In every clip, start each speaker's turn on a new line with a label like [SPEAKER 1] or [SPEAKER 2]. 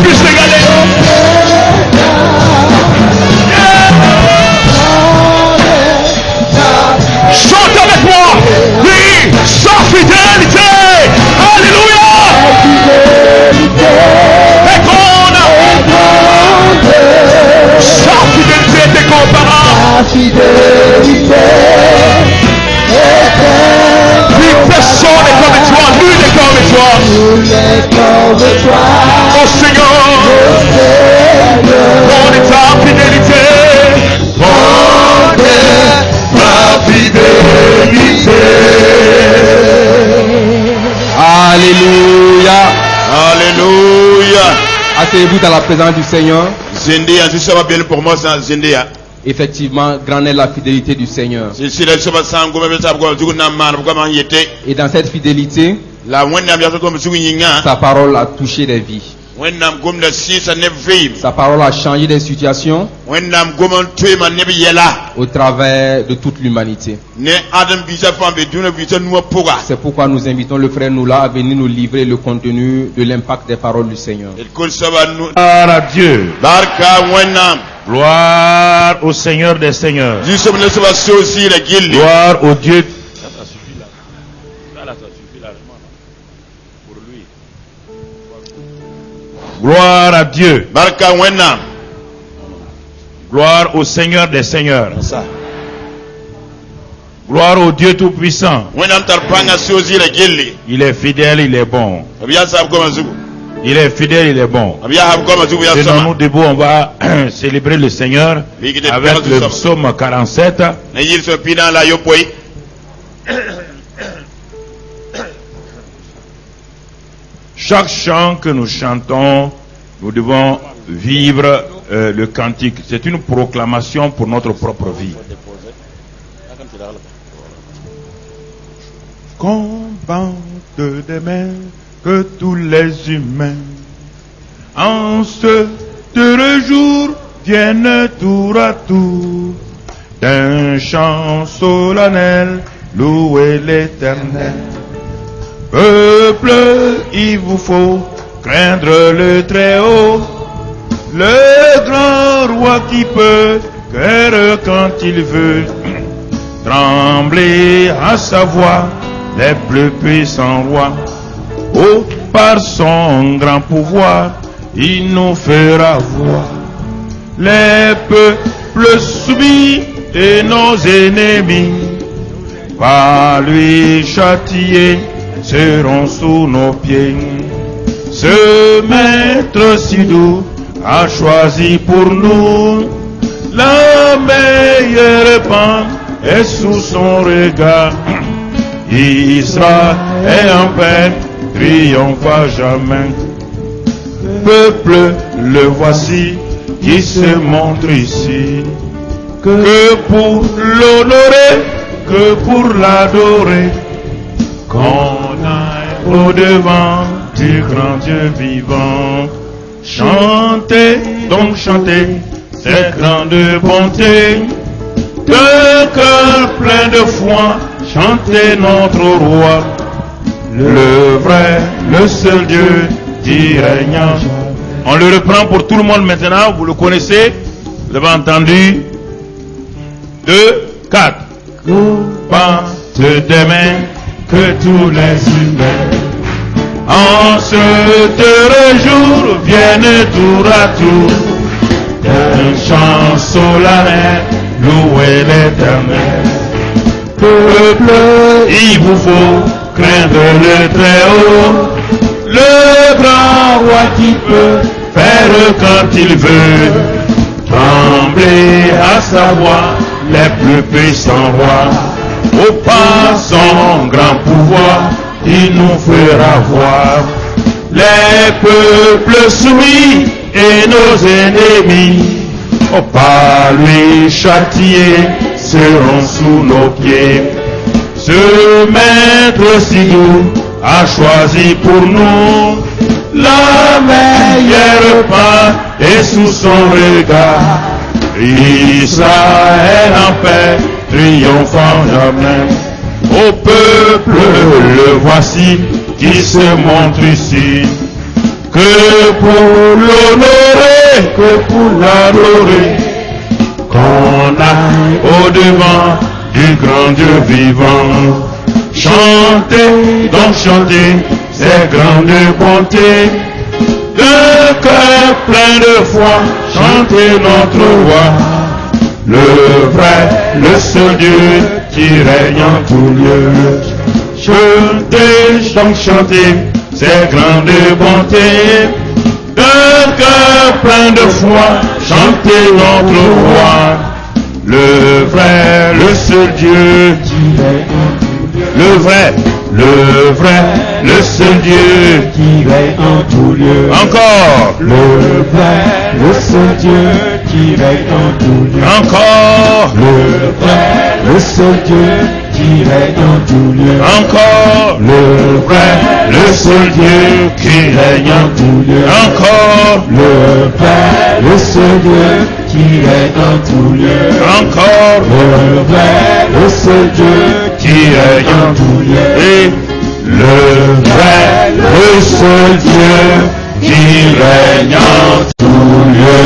[SPEAKER 1] puisse régaler. Chante avec moi. Oui, sans fidélité. Alléluia. Et grande. Sans fidélité est comparable. Plus personne n'est comme toi, nul n'est comme toi. Oh Seigneur, grande est ta fidélité. Grande est ta fidélité.
[SPEAKER 2] Alléluia.
[SPEAKER 1] Alléluia.
[SPEAKER 2] Asseyez-vous dans la présence du Seigneur.
[SPEAKER 1] Zindia, si ça va bien pour moi, c'est Zindia.
[SPEAKER 2] Effectivement, grande est la fidélité du Seigneur. Et dans cette fidélité, sa parole a touché des vies. Sa parole a changé des situations au travers de toute l'humanité. C'est pourquoi nous invitons le frère Noula à venir nous livrer le contenu de l'impact des paroles du Seigneur.
[SPEAKER 3] Gloire à Dieu. Gloire au Seigneur des Seigneurs. Gloire au Dieu. Gloire à Dieu. Gloire au Seigneur des Seigneurs. Gloire au Dieu Tout-Puissant. Il est fidèle, il est bon. Il est fidèle, il est bon. Sinon, nous debout, on va célébrer le Seigneur avec le psaume 47. Chaque chant que nous chantons, nous devons vivre le cantique. C'est une proclamation pour notre propre vie. Qu'on bande des mains que tous les humains en ce heureux jour viennent tour à tour d'un chant solennel louer l'Éternel. Peuple, il vous faut craindre le Très-Haut, le grand roi qui peut faire quand il veut, trembler à sa voix les plus puissants rois. Oh, par son grand pouvoir, il nous fera voir les peuples soumis et nos ennemis, par lui châtiés, seront sous nos pieds. Ce maître si doux a choisi pour nous la meilleure femme est sous son regard. Israël est en paix, triomphe à jamais. Peuple, le voici qui se montre ici, que pour l'honorer, que pour l'adorer, qu'on aille au devant du grand Dieu vivant. Chantez, donc chantez, cette grande bonté, de cœur plein de foi, chantez notre roi, le vrai, le seul Dieu qui règne. On le reprend pour tout le monde maintenant, vous le connaissez, vous avez entendu. 2, 4. Combatte des mains que tous les humains en ce heureux jour viennent tour à tour d'un chant solennel louer l'Éternel. Peuple, il vous faut craindre le Très-Haut, le grand roi qui peut faire quand il veut, trembler à sa voix les plus puissants rois. Au par son grand pouvoir, il nous fera voir les peuples soumis et nos ennemis. Au par lui châtiés seront sous nos pieds. Ce maître si doux a choisi pour nous la meilleure part et sous son regard. Israël en paix, triomphant jamais. Au peuple, le voici qui se montre ici, que pour l'honorer, que pour l'adorer, qu'on aille au-devant du grand Dieu vivant. Chantez, donc chantez, ses grandes bontés, de cœur plein de foi, chantez notre roi, le vrai, le seul Dieu qui règne en tout lieu. Chantez, donc chantez, ses grandes bontés, de cœur plein de foi, chantez notre roi, le vrai, le seul Dieu qui règne en tout lieu. Le vrai, le seul Dieu qui règne en tout lieu. Encore. Le vrai, le seul Dieu qui règne en tout lieu. Encore. Le vrai, le seul Dieu qui règne en tout lieu. Encore. Le vrai, le seul Dieu qui règne en tout lieu. Encore. Le vrai, le seul Dieu qui règne en tout lieu. Encore. Le vrai, le seul Dieu qui règne en tout lieu. Et le vrai, le seul Dieu qui règne en tout lieu.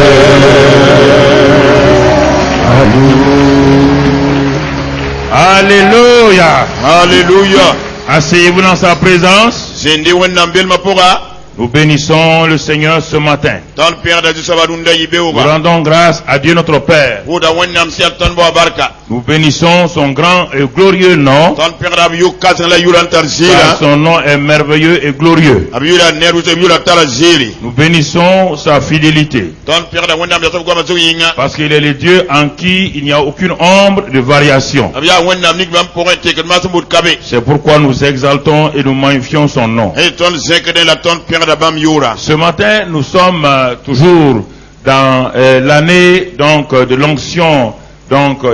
[SPEAKER 3] Alléluia.
[SPEAKER 1] Alléluia.
[SPEAKER 3] Asseyez-vous dans sa présence.
[SPEAKER 1] Zende wenda mbel mapora.
[SPEAKER 3] Nous bénissons le Seigneur ce matin.
[SPEAKER 1] Ton Père da sabadunda
[SPEAKER 3] Nous
[SPEAKER 1] yibeuba.
[SPEAKER 3] rendons grâce à Dieu notre Père.
[SPEAKER 1] Oda wenda msia ton bo barka.
[SPEAKER 3] Nous bénissons son grand et glorieux nom.
[SPEAKER 1] Ton Père da yu kasan la yuran
[SPEAKER 3] Car
[SPEAKER 1] tarzila.
[SPEAKER 3] son nom est merveilleux et glorieux.
[SPEAKER 1] Abiyura neru te yura tarazili.
[SPEAKER 3] Nous bénissons sa fidélité.
[SPEAKER 1] Ton Père da wenda msia kwa mazu yinga.
[SPEAKER 3] Parce qu'il est le Dieu en qui il n'y a aucune ombre de variation.
[SPEAKER 1] Abiya wenda mnik bam pourrait te que masu mut kabe.
[SPEAKER 3] C'est pourquoi nous exaltons et nous magnifions son nom.
[SPEAKER 1] Et ton zekede la ton Père da bam yura.
[SPEAKER 3] Ce matin, nous sommes toujours dans l'année donc de l'onction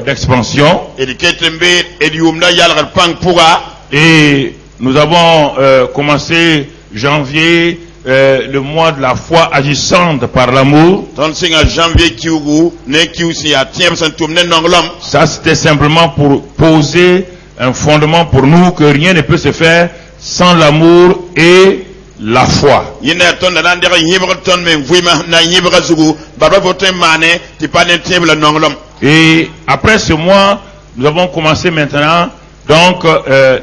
[SPEAKER 3] d'expansion.
[SPEAKER 1] Et de ketembe et du umda yalgar pang pura.
[SPEAKER 3] Et nous avons commencé janvier, le mois de la foi agissante par l'amour.
[SPEAKER 1] Ton singa janvier kiugu ne kiusi a tiem santum ne nonglom.
[SPEAKER 3] Ça, c'était simplement pour poser un fondement pour nous que rien ne peut se faire sans l'amour et la foi.
[SPEAKER 1] Yina ton na ndere yibra ton men vuima na yibra zugu baba votin mané ti pas ne table nonglom.
[SPEAKER 3] Et après ce mois, nous avons commencé maintenant donc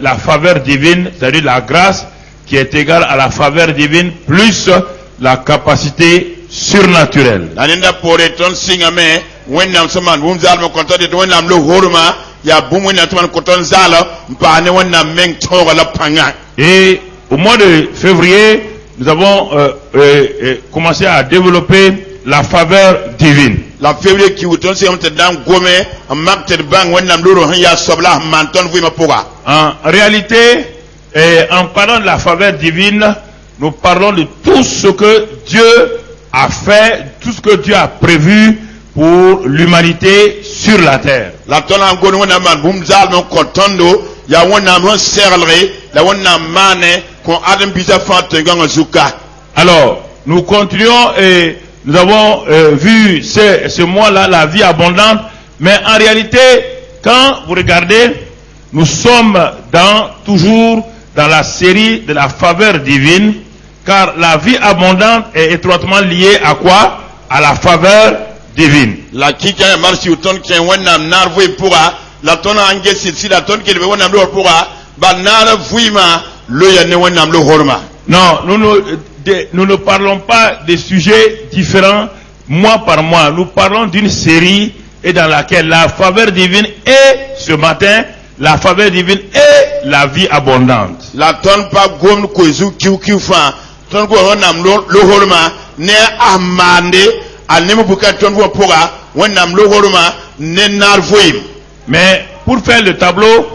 [SPEAKER 3] la faveur divine, c'est-à-dire la grâce qui est égale à la faveur divine plus la capacité surnaturelle.
[SPEAKER 1] Anenda pore ton singa me wennam soman bum zal mo konto de wennam lo horma ya bum wennam ton konton zala mpane wennam men tonga la panga.
[SPEAKER 3] Et au mois de février, nous avons commencé à développer la faveur divine.
[SPEAKER 1] La février qui wuton se on te dam gome makte bang wennam loro han ya sobla manton vuima poga.
[SPEAKER 3] En réalité, en parlant de la faveur divine, nous parlons de tout ce que Dieu a fait, tout ce que Dieu a prévu pour l'humanité sur la terre.
[SPEAKER 1] La ton an gon wennam man bum zal mo kontondo ya wennam ron serlre la wennam mané kon adam bisa fante ganga zuka.
[SPEAKER 3] Alors, nous continuons et nous avons vu ce mois-là, la vie abondante, mais en réalité, quand vous regardez, nous sommes toujours dans la série de la faveur divine, car la vie abondante est étroitement liée à quoi? À la faveur divine.
[SPEAKER 1] La kika marchi uton ken wennam narvui pura la ton ange si la ton ke wennam lo pura ba nar vuima lo ya ne wennam lo horma.
[SPEAKER 3] Non, nous ne parlons pas de sujets différents mois par mois. Nous parlons d'une série et dans laquelle la faveur divine est ce matin, la faveur divine est la vie abondante.
[SPEAKER 1] La ton pa gom ko zu kiu fa ton ko wennam lo horma ne amande anemu buka ton vo pura wennam lo horma ne nar vuim.
[SPEAKER 3] Mais pour faire le tableau,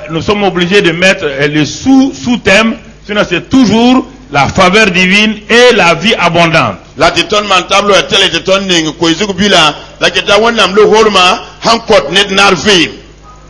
[SPEAKER 3] nous sommes obligés de mettre le sous-thème, sinon c'est toujours la faveur divine et la vie abondante.
[SPEAKER 1] La teton man tableau est tel et ton ning ko zu bila la keta wennam lo horma hankot ne nar vuim.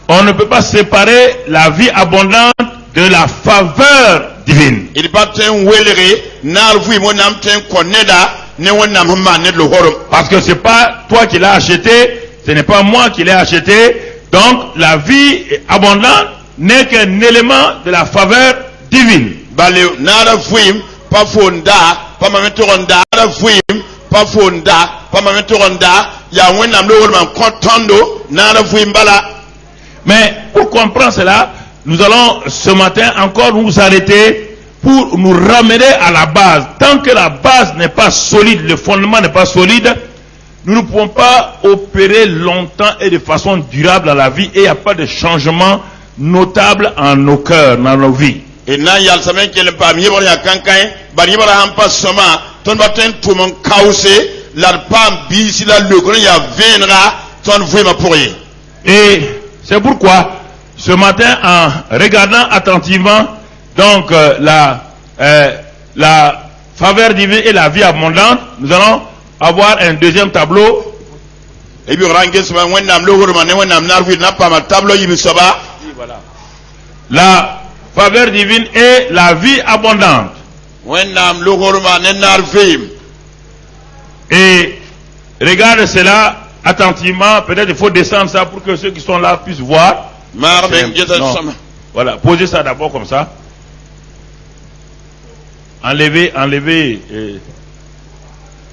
[SPEAKER 3] On ne peut pas séparer la vie abondante de la faveur divine.
[SPEAKER 1] Il pas ten welere nar vuim wennam ten koneda ne wennam hamane lo horom.
[SPEAKER 3] Parce que c'est pas toi qui l'as acheté, ce n'est pas moi qui l'ai acheté. Donc la vie abondante n'est qu'un élément de la faveur divine.
[SPEAKER 1] Bale nara vuim pa fonda pa mametoronda la vuim pa fonda pa mametoronda ya wennam lo man kontando na la vuim bala.
[SPEAKER 3] Mais pour comprendre cela, nous allons ce matin encore nous arrêter pour nous ramener à la base. Tant que la base n'est pas solide, le fondement n'est pas solide, nous ne pouvons pas opérer longtemps et de façon durable dans la vie, et il n'y a pas de changement notable en nos cœurs, dans nos vies.
[SPEAKER 1] Et là, il y a le semaine qui est le parmi les cancains, il y a un pas seulement, ton baptême tout le monde causé, la pam bis, la le grand, il y a viendra, ton vraiment pour y.
[SPEAKER 3] Et c'est pourquoi, ce matin, en regardant attentivement, donc, la faveur divine et la vie abondante, nous allons avoir un deuxième tableau.
[SPEAKER 1] Et puis,
[SPEAKER 3] la faveur divine et la vie abondante. Et regarde cela attentivement. Peut-être il faut descendre ça pour que ceux qui sont là puissent voir. Voilà, posez ça d'abord comme ça. Enlevez.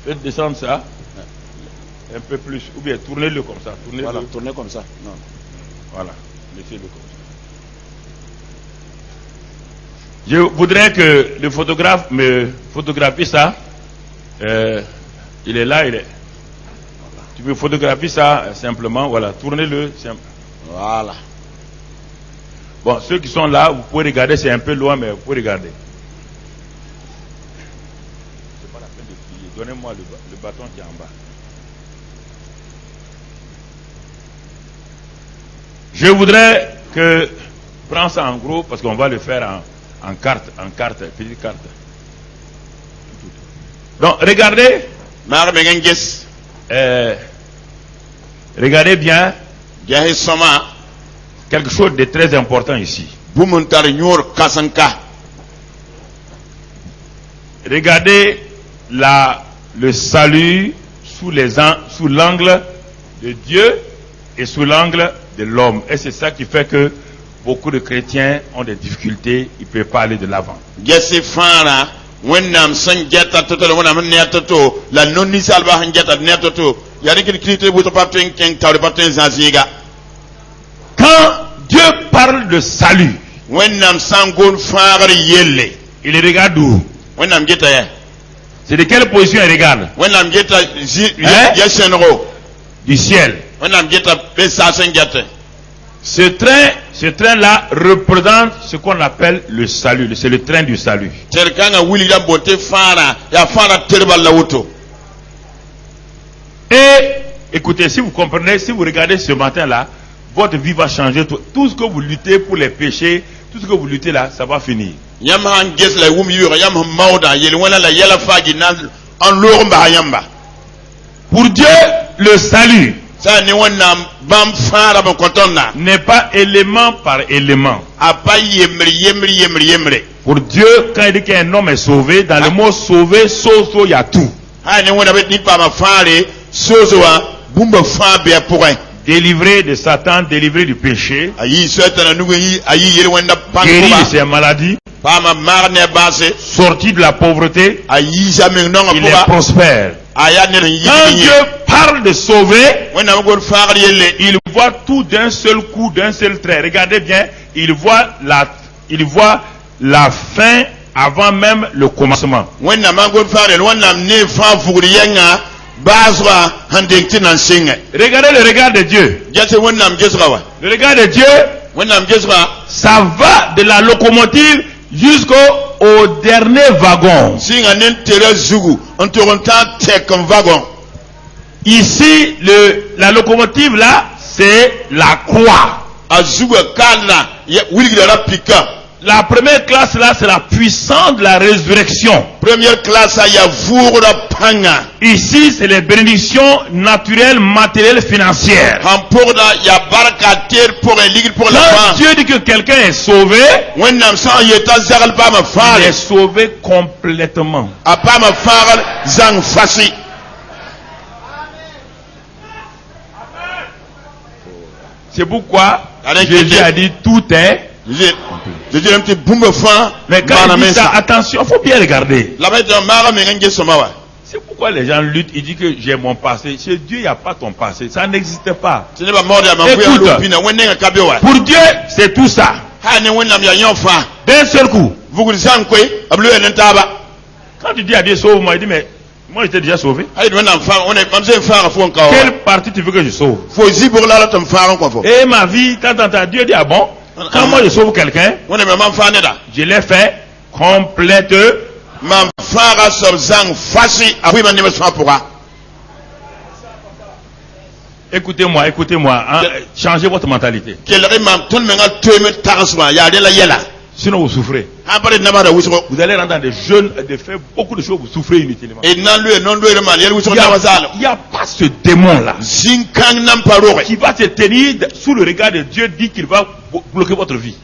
[SPEAKER 3] Faites descendre ça. Un peu plus. Ou bien tournez-le comme ça.
[SPEAKER 1] Voilà, tournez comme ça. Non.
[SPEAKER 3] Voilà, laissez-le comme ça. Je voudrais que le photographe me photographie ça. Il est là, il est. Tu peux photographier ça simplement. Voilà, tournez-le.
[SPEAKER 1] Voilà.
[SPEAKER 3] Bon, ceux qui sont là, vous pouvez regarder, c'est un peu loin, mais vous pouvez regarder. C'est pas la peine de plier. Donnez-moi le bâton qui est en bas. Je voudrais que, prends ça en gros, parce qu'on va le faire en carte, petite carte. Donc, regardez. Regardez bien. Quelque chose de très important ici. Regardez le salut sous l'angle de Dieu et sous l'angle de l'homme. Et c'est ça qui fait que beaucoup de chrétiens ont des difficultés, ils ne peuvent pas aller de l'avant. Quand Dieu parle de salut, il regarde où? C'est de quelle position il regarde? Du ciel. Ce train-là représente ce qu'on appelle le salut. C'est le train du salut. Et écoutez, si vous comprenez, si vous regardez ce matin-là, votre vie va changer. Tout ce que vous luttez pour les péchés, tout ce que vous luttez là, ça va finir. Pour Dieu, le salut n'est pas élément par élément. Pour Dieu, quand il dit qu'un homme est sauvé, dans le mot sauvé, il y a tout. Délivré de Satan, délivré du péché, guéri de ses maladies, sorti de la pauvreté, il est prospère. Quand Dieu parle de sauver, il voit tout d'un seul coup, d'un seul trait. Regardez bien, il voit la fin avant même le commencement. Regardez le regard de Dieu. Le regard de Dieu, ça va de la locomotive jusqu'au dernier wagon. Ici, la locomotive là, c'est la croix. La première classe là, c'est la puissance de la résurrection.
[SPEAKER 1] Première classe,
[SPEAKER 3] ici, c'est les bénédictions naturelles, matérielles, financières.
[SPEAKER 1] Quand
[SPEAKER 3] Dieu dit que quelqu'un est sauvé, il est sauvé complètement. C'est pourquoi Jésus a dit tout est Mais quand il dit ça, attention, il faut bien regarder. C'est pourquoi les gens luttent. Ils disent que j'ai mon passé. Chez Dieu, il n'y a pas ton passé. Ça n'existe pas. Écoute, pour Dieu, c'est tout ça. D'un seul coup. Quand tu dis à Dieu sauve-moi, il dit mais moi j'étais déjà sauvé. Quelle partie tu veux que je sauve? Et ma vie, quand Dieu dit ah bon, quand moi je sauve quelqu'un, je l'ai fait complète. Écoutez-moi, écoutez-moi, hein, changez votre mentalité. Sinon vous souffrez. Vous allez rentrer dans des jeûnes, de faire beaucoup de choses, vous souffrez inutilement. Il n'y a pas ce démon-là qui va se tenir sous le regard de Dieu, dit qu'il va bloquer votre vie.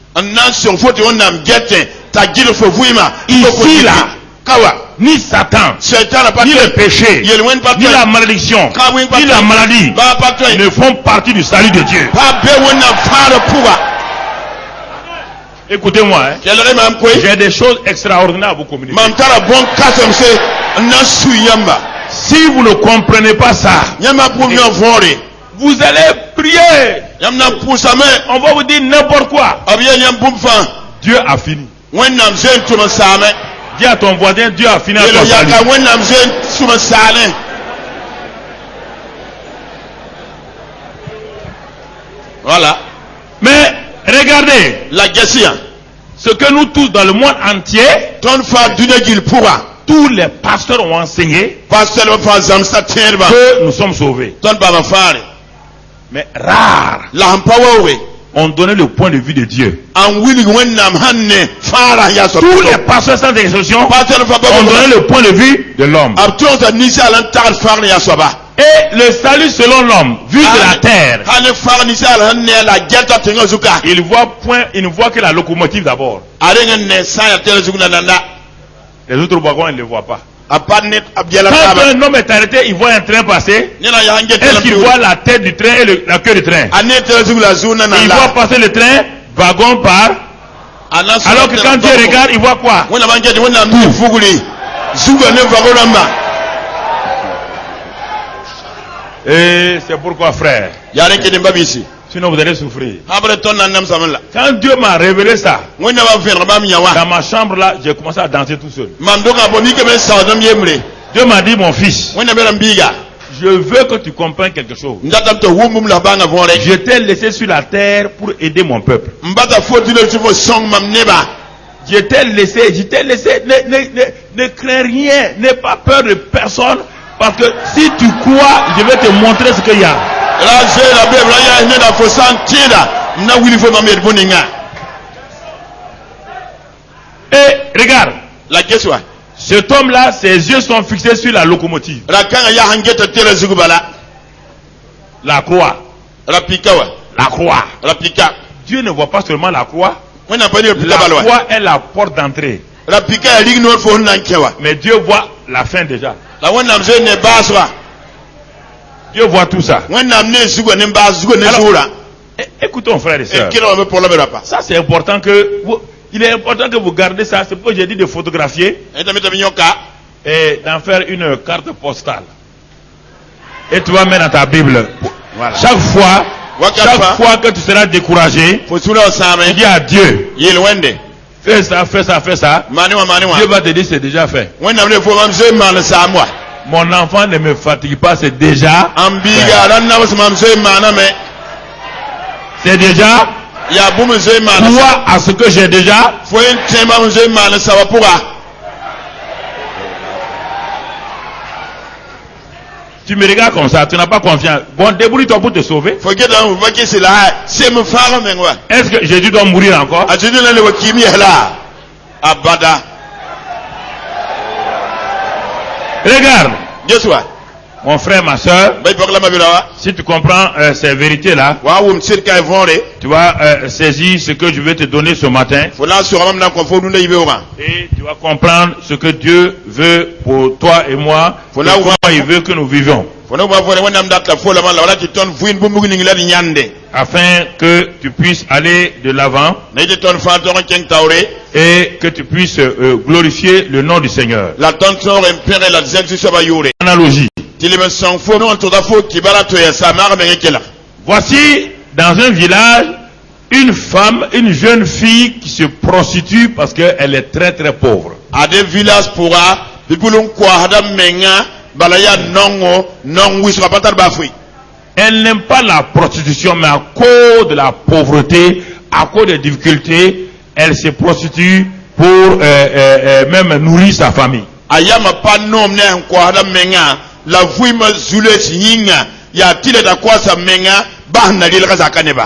[SPEAKER 3] Ici, là, ni Satan, ni le péché, ni la malédiction, ni la maladie ne font partie du salut de Dieu. Écoutez-moi, hein. J'ai des choses extraordinaires à vous communiquer. Si vous ne comprenez pas ça, vous allez prier. On va vous dire n'importe quoi. Dieu a fini. Dis à ton voisin, Dieu a fini à ton salut.
[SPEAKER 1] Voilà.
[SPEAKER 3] Mais regardez, ce que nous tous dans le monde entier, tous les pasteurs ont enseigné que nous sommes sauvés. Mais rares ont donné le point de vue de Dieu. Tous les pasteurs sans exception ont donné le point de vue de l'homme. Et le salut selon l'homme, vu de la terre, il ne voit que la locomotive d'abord. Les autres wagons, il ne les voit pas. Quand un homme est arrêté, il voit un train passer. Est-ce qu'il voit la tête du train et la queue du train? Il voit passer le train, wagon par. Alors que quand Dieu regarde, il voit quoi? Et c'est pourquoi, frère, sinon vous allez souffrir. Quand Dieu m'a révélé ça, dans ma chambre là, j'ai commencé à danser tout seul. Dieu m'a dit, mon fils, je veux que tu comprennes quelque chose. Je t'ai laissé sur la terre pour aider mon peuple. Je t'ai laissé, ne crains rien, n'aie pas peur de personne. Parce que si tu crois, je vais te montrer ce qu'il y a. Et regarde, cet homme-là, ses yeux sont fixés sur la locomotive. La croix. La croix. Dieu ne voit pas seulement la croix. La croix est la porte d'entrée. Mais Dieu voit la fin déjà. Dieu voit tout ça. Alors, écoutons frères et sœurs. Ça c'est important que il est important que vous gardez ça. C'est pourquoi j'ai dit de photographier et d'en faire une carte postale. Et tu vas mettre dans ta Bible. Voilà. Chaque fois que tu seras découragé, tu dis à Dieu. Fais ça, fais ça, fais ça. Dieu va te dire c'est déjà fait. Mon enfant ne me fatigue pas, c'est déjà fait. C'est déjà. Crois à ce que j'ai déjà. Tu me regardes comme ça, tu n'as pas confiance. Bon, débrouille-toi pour te sauver. Est-ce que Jésus doit mourir encore? Regarde. Mon frère, ma soeur, si tu comprends ces vérités-là, tu vas saisir ce que je vais te donner ce matin. Et tu vas comprendre ce que Dieu veut pour toi et moi, comment il veut que nous vivions. afin que tu puisses aller de l'avant et que tu puisses glorifier le nom du Seigneur. Analogie. Voici dans un village une femme, une jeune fille qui se prostitue parce qu'elle est très très pauvre. Elle n'aime pas la prostitution, mais à cause de la pauvreté, à cause des difficultés, elle se prostitue pour même nourrir sa famille.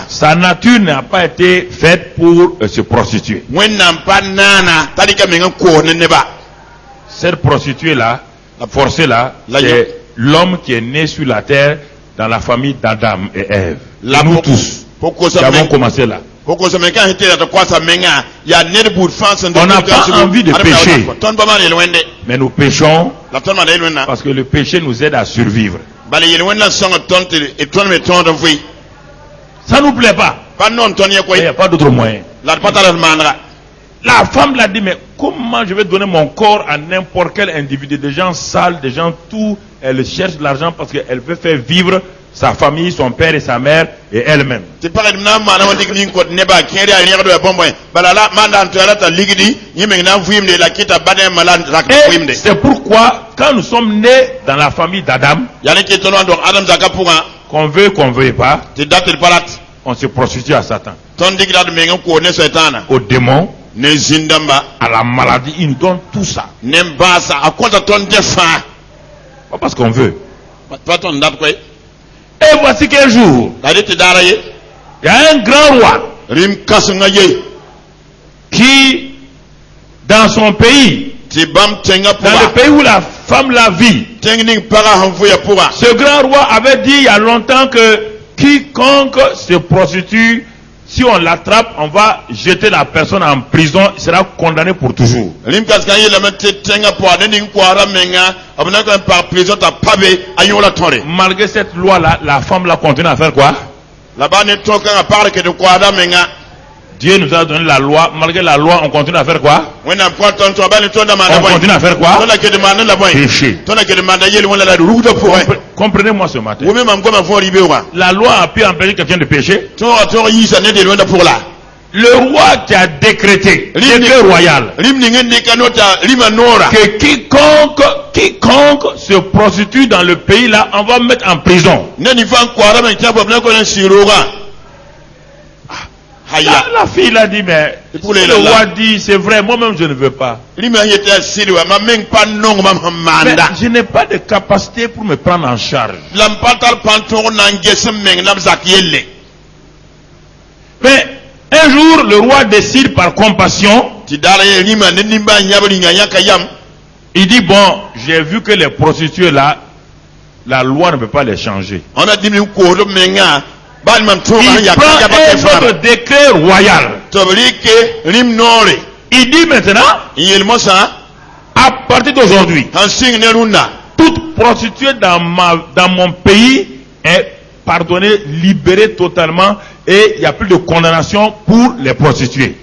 [SPEAKER 3] Sa nature n'a pas été faite pour se prostituer. Cette prostituée-là, forcée là, c'est l'homme qui est né sur la terre dans la famille d'Adam et Ève. Nous tous qui avons commencé là. On n'a pas envie de pécher, mais nous péchons parce que le péché nous aide à survivre. Ça ne nous plaît pas. Il n'y a pas d'autre moyen. La femme l'a dit, mais comment je vais donner mon corps à n'importe quel individu? Des gens sales, des gens tout. Elle cherche l'argent parce qu'elle veut faire vivre sa famille, son père et sa mère et elle-même. C'est pourquoi quand nous sommes nés dans la famille d'Adam, qu'on veuille pas, on se prostitue à Satan, au démon, à la maladie. Il nous donne tout ça. Pas parce qu'on veut. Et voici qu'un jour, il y a un grand roi qui, dans son pays, dans le pays où la femme la vit, ce grand roi avait dit il y a longtemps que quiconque se prostitue, si on l'attrape, on va jeter la personne en prison, il sera condamné pour toujours. Malgré cette loi-là, la femme l'a continué à faire quoi? Dieu nous a donné la loi. Malgré la loi, on continue à faire quoi? On continue à faire quoi? Péché. Comprenez-moi ce matin. La loi a pu empêcher quelqu'un de pécher. Le roi qui a décrété, décret royal, que quiconque se prostitue dans le pays là, on va mettre en prison. La fille l'a dit, mais le roi dit, c'est vrai, moi-même je ne veux pas. Mais je n'ai pas de capacité pour me prendre en charge. Mais un jour, le roi décide par compassion. Il dit, bon, j'ai vu que les prostituées là, la loi ne peut pas les changer. Il prend un autre décret royal. Il dit maintenant, à partir d'aujourd'hui, toute prostituée dans mon pays est pardonnée, libérée totalement, et il n'y a plus de condamnation pour les prostituées.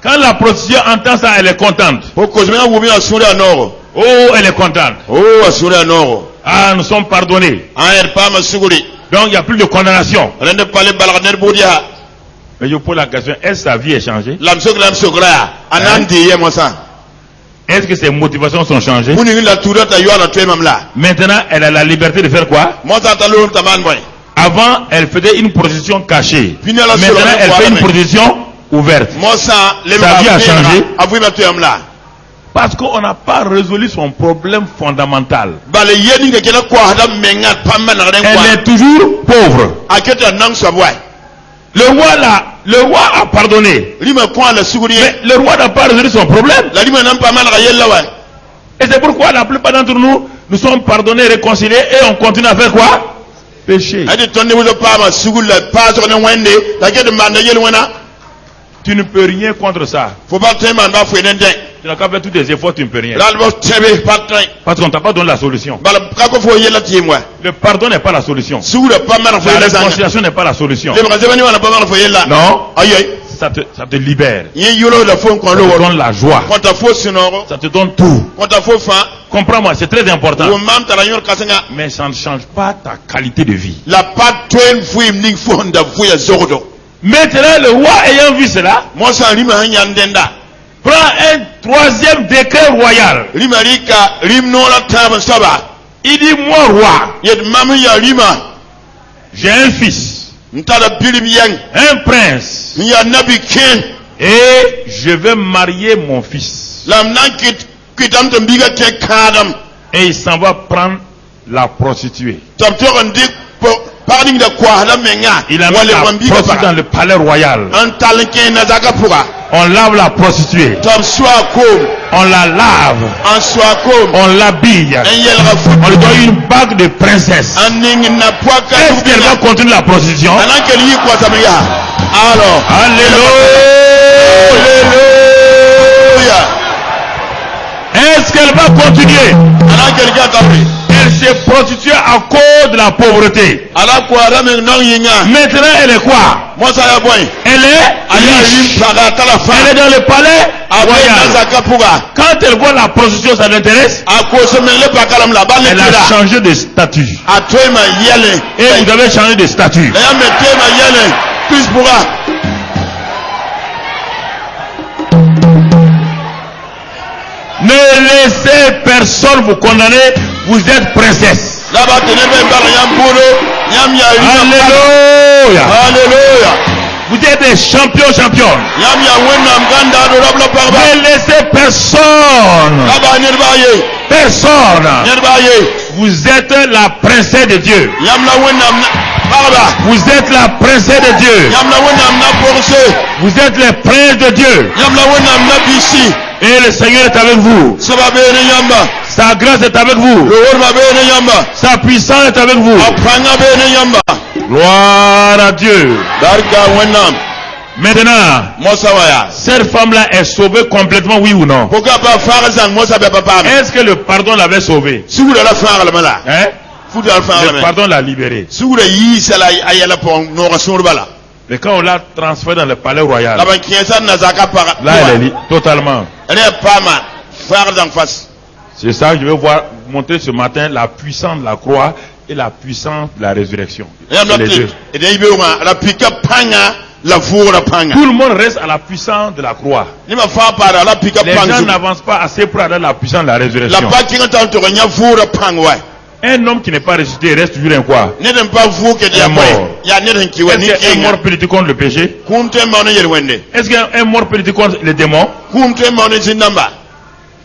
[SPEAKER 3] Quand la prostituée entend ça, elle est contente. Oh, elle est contente. Ah, nous sommes pardonnés. Donc il n'y a plus de condamnation. Mais je pose la question, est-ce que sa vie est changée? Est-ce que ses motivations sont changées? Maintenant, elle a la liberté de faire quoi? Avant, elle faisait une prostitution cachée. Maintenant, elle fait une prostitution ouverte. Sa vie a changé. Parce qu'on n'a pas résolu son problème fondamental. Elle est toujours pauvre. Le roi a pardonné. Mais le roi n'a pas résolu son problème. Et c'est pourquoi la plupart d'entre nous, nous sommes pardonnés, réconciliés et on continue à faire quoi? Pécher. Tu ne peux rien contre ça.
[SPEAKER 1] Faut pas te man ba foué n'en.
[SPEAKER 3] Tu n'as qu'à faire tous tes efforts, tu ne peux rien.
[SPEAKER 1] Là le tebe pas train.
[SPEAKER 3] Parce qu'on t'a pas donné la solution.
[SPEAKER 1] Bala ka ko fo yela ti moi.
[SPEAKER 3] Le pardon n'est pas la solution.
[SPEAKER 1] Soura pas mar fo
[SPEAKER 3] La
[SPEAKER 1] yela
[SPEAKER 3] réconciliation n'est pas la solution.
[SPEAKER 1] Le brazavani wana pas mar fo yela.
[SPEAKER 3] Non.
[SPEAKER 1] Aïe aïe.
[SPEAKER 3] Ça te libère.
[SPEAKER 1] Yin yolo la fo
[SPEAKER 3] Ça te donne la joie.
[SPEAKER 1] quand ta fo sinoro.
[SPEAKER 3] Ça te donne tout.
[SPEAKER 1] Quand ta fo fa.
[SPEAKER 3] Comprends-moi, c'est très important.
[SPEAKER 1] Ou mam ta rayon kasenga.
[SPEAKER 3] Mais ça ne change pas ta qualité de vie.
[SPEAKER 1] La pas twen fouim ning fo nda fo ya zordo.
[SPEAKER 3] Maintenant, le roi ayant vu cela,
[SPEAKER 1] Moi ça rima nyandenda.
[SPEAKER 3] prend un troisième décret royal.
[SPEAKER 1] Limarika rimno la table saba.
[SPEAKER 3] Il dit, moi roi,
[SPEAKER 1] Yed mami ya lima.
[SPEAKER 3] j'ai un fils,
[SPEAKER 1] Ntala bilim yang.
[SPEAKER 3] un prince,
[SPEAKER 1] Ya nabi ken.
[SPEAKER 3] et je vais marier mon fils.
[SPEAKER 1] Lam nan kitam te biga te kadam.
[SPEAKER 3] Et il s'en va prendre la prostituée.
[SPEAKER 1] Tam to kan dik parling da kwa la menga.
[SPEAKER 3] Il amène la prostituée dans le palais royal.
[SPEAKER 1] Antal ken na zaka puga.
[SPEAKER 3] On lave la prostituée.
[SPEAKER 1] Tam swa kom.
[SPEAKER 3] On la lave.
[SPEAKER 1] An swa kom.
[SPEAKER 3] On l'habille.
[SPEAKER 1] En yel rafut.
[SPEAKER 3] On lui donne une bague de princesse.
[SPEAKER 1] An ning na poaka.
[SPEAKER 3] Est-ce qu'elle va continuer la prostitution?
[SPEAKER 1] Anan kel yi kwa samya. Alors.
[SPEAKER 3] Alléluia. Est-ce qu'elle va continuer?
[SPEAKER 1] Anan kel ga kapri.
[SPEAKER 3] Elle s'est prostituée à cause de la pauvreté.
[SPEAKER 1] Ala kwa ramen non yinga.
[SPEAKER 3] Maintenant, elle est quoi?
[SPEAKER 1] Moi ça ya boy.
[SPEAKER 3] Elle est riche. Elle est dans le palais royal. Quand elle voit la prostitution, ça l'intéresse? Elle a changé de statut. Et vous avez changé de statut. Ne laissez personne vous condamner. Vous êtes princesse. Alléluia.
[SPEAKER 1] Alléluia.
[SPEAKER 3] Vous êtes des champions. Ne laissez personne. Personne. Vous êtes la princesse de Dieu. Vous êtes la princesse de Dieu. Vous êtes les princes de Dieu. Et le Seigneur est avec vous. Sa grâce est avec vous. Sa puissance est avec vous. Gloire à Dieu. Maintenant, cette femme-là est sauvée complètement, oui ou non? Est-ce que le pardon l'avait sauvée? Hein? Le pardon l'a libérée. Mais quand on l'a transférée dans le palais royal, là elle est totalement. C'est ça que je vais vous montrer ce matin, la puissance de la croix et la puissance de la résurrection. Les deux. Tout le monde reste à la puissance de la croix. Les gens n'avancent pas assez pour aller à la puissance de la résurrection. Un homme qui n'est pas ressuscité reste toujours un quoi? Il est mort. Est-ce qu'un mort peut lutter contre le péché? Est-ce qu'un mort peut lutter contre les démons?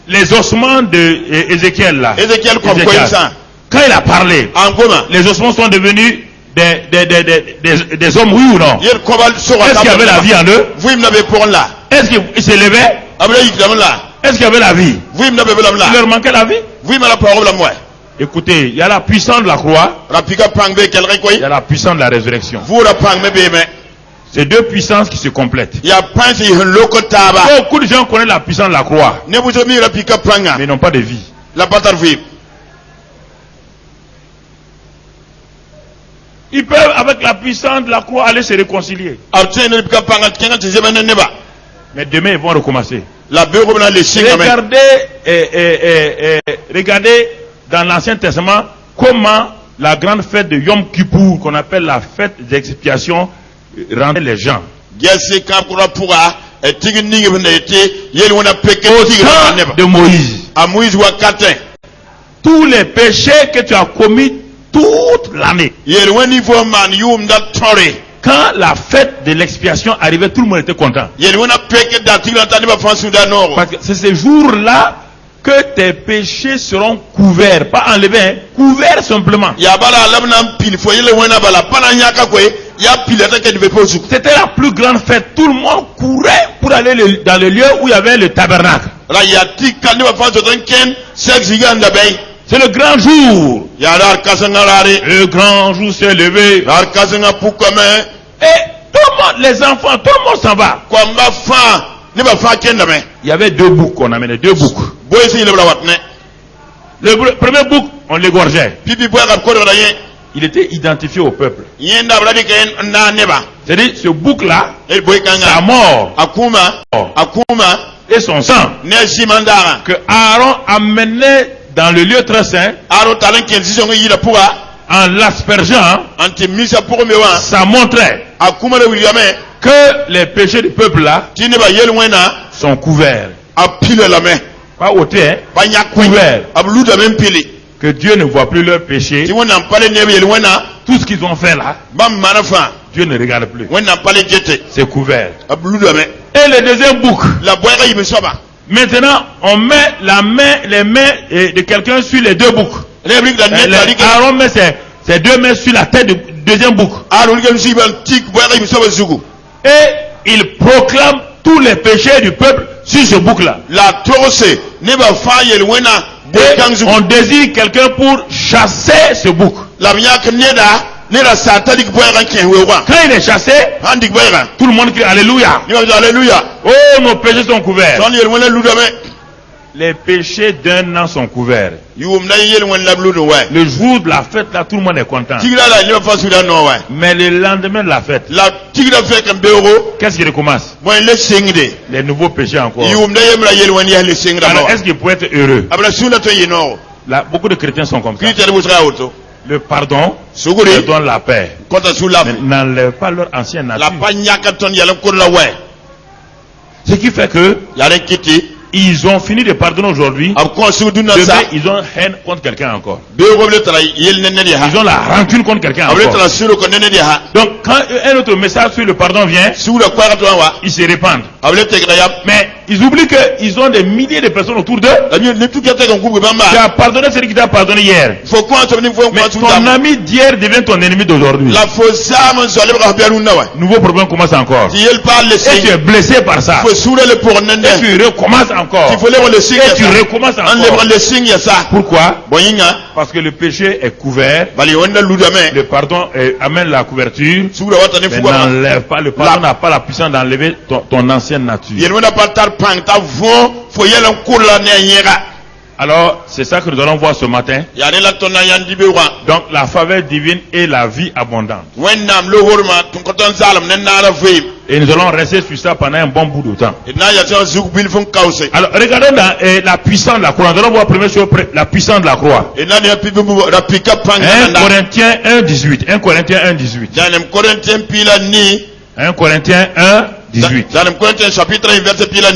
[SPEAKER 3] Les ossements de Ézéchiel là. Quand il a parlé, les ossements sont devenus des hommes, oui ou non? Est-ce qu'il y avait la vie en eux? Est-ce qu'ils se levaient? Est-ce qu'il y avait la vie? Il leur manquait la vie? Écoutez, il y a la puissance de la croix, il y a la puissance de la résurrection. C'est deux puissances qui se complètent. Beaucoup de gens connaissent la puissance de la croix, mais n'ont pas de vie. Ils peuvent, avec la puissance de la croix, aller se réconcilier. Mais demain, ils vont recommencer. Regardez dans l'Ancien Testament comment la grande fête de Yom Kippour, qu'on appelle la fête d'expiation, rendait les gens. Au temps de Moïse, tous les péchés que tu as commis toute l'année, quand la fête de l'expiation arrivait, tout le monde était content. Parce que c'est ce jour-là que tes péchés seront couverts, pas enlevés, hein, couverts simplement. C'était la plus grande fête. Tout le monde courait pour aller dans le lieu où il y avait le tabernacle. C'est le grand jour. Le grand jour s'est levé. Et tout le les enfants, tout le monde s'en va. Il y avait 2 boucs qu'on amenait, 2 boucs. Le premier bouc, on l'égorgeait. Il était identifié au peuple. C'est-à-dire, ce bouc-là, sa mort et son sang, que Aaron amenait dans le lieu très saint, en l'aspergeant, ça montrait que les péchés du peuple là sont couverts. Pas ôtés, hein? Couverts. Que Dieu ne voit plus leurs péchés. Tout ce qu'ils ont fait là, Dieu ne regarde plus. C'est couvert. Et le deuxième bouc. Maintenant, on met les mains de quelqu'un sur les 2 boucs. Aaron met ses 2 mains sur la tête du deuxième bouc. Et il proclame tous les péchés du peuple sur ce bouc-là. On désire quelqu'un pour chasser ce bouc. Quand il est chassé, tout le monde crie Alléluia. Oh, nos péchés sont couverts. Les péchés d'un an sont couverts. Le jour de la fête, là, tout le monde est content. Mais le lendemain de la fête, qu'est-ce qui recommence? Les nouveaux péchés encore. Alors, est-ce qu'il peut être heureux? Là, beaucoup de chrétiens sont comme ça. Le pardon leur donne la paix. Mais n'enlève pas leur ancienne nature. Ce qui fait que ils ont fini de pardonner aujourd'hui. Demain, ils ont haine contre quelqu'un encore. Ils ont la rancune contre quelqu'un encore. Donc, quand un autre message sur le pardon vient, ils se répandent. Mais ils oublient qu'ils ont des milliers de personnes autour d'eux. Tu as pardonné celui qui t'a pardonné hier. Mais ton ami d'hier devient ton ennemi d'aujourd'hui. Nouveau problème commence encore. Et tu es blessé par ça. Et tu recommences encore. Et tu recommences encore. Pourquoi? Parce que le péché est couvert. Le pardon amène la couverture. Mais n'enlève pas. Le pardon n'a pas la puissance d'enlever ton ancienne nature. Alors, c'est ça que nous allons voir ce matin. Donc, la faveur divine et la vie abondante. Et nous allons rester sur ça pendant un bon bout de temps. Alors, regardons dans la puissance de la croix. Nous allons voir première chose, la puissance de la croix. 1 Corinthiens 1,18. 1 Corinthiens 1,18. 1 Corinthiens 1,18.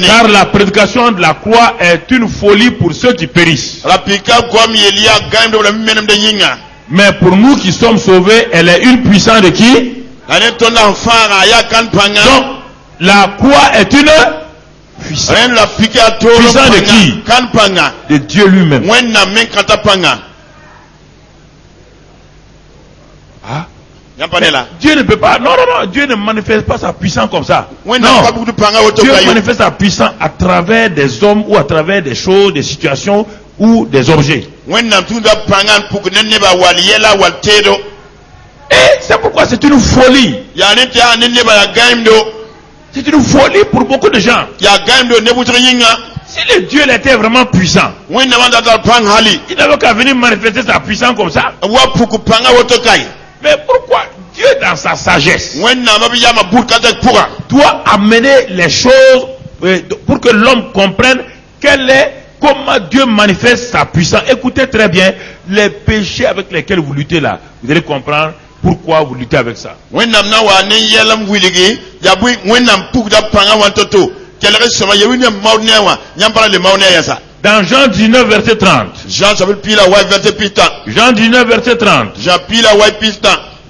[SPEAKER 3] Car la prédication de la croix est une folie pour ceux qui périssent. Mais pour nous qui sommes sauvés, elle est une puissance de qui? Donc, la croix est une puissance. Puissance de qui? De Dieu lui-même. Ah? Dieu ne peut pas, non, Dieu ne manifeste pas sa puissance comme ça. Non, Dieu manifeste sa puissance à travers des hommes ou à travers des choses, des situations ou des objets. Et c'est pourquoi c'est une folie. C'est une folie pour beaucoup de gens. Si le Dieu était vraiment puissant, il n'avait qu'à venir manifester sa puissance comme ça. Mais pourquoi Dieu, dans sa sagesse, doit amener les choses pour que l'homme comprenne comment Dieu manifeste sa puissance? Écoutez très bien, les péchés avec lesquels vous luttez là, vous allez comprendre pourquoi vous luttez avec ça. Dans Jean 19 verset 30. Jean 19 verset 30.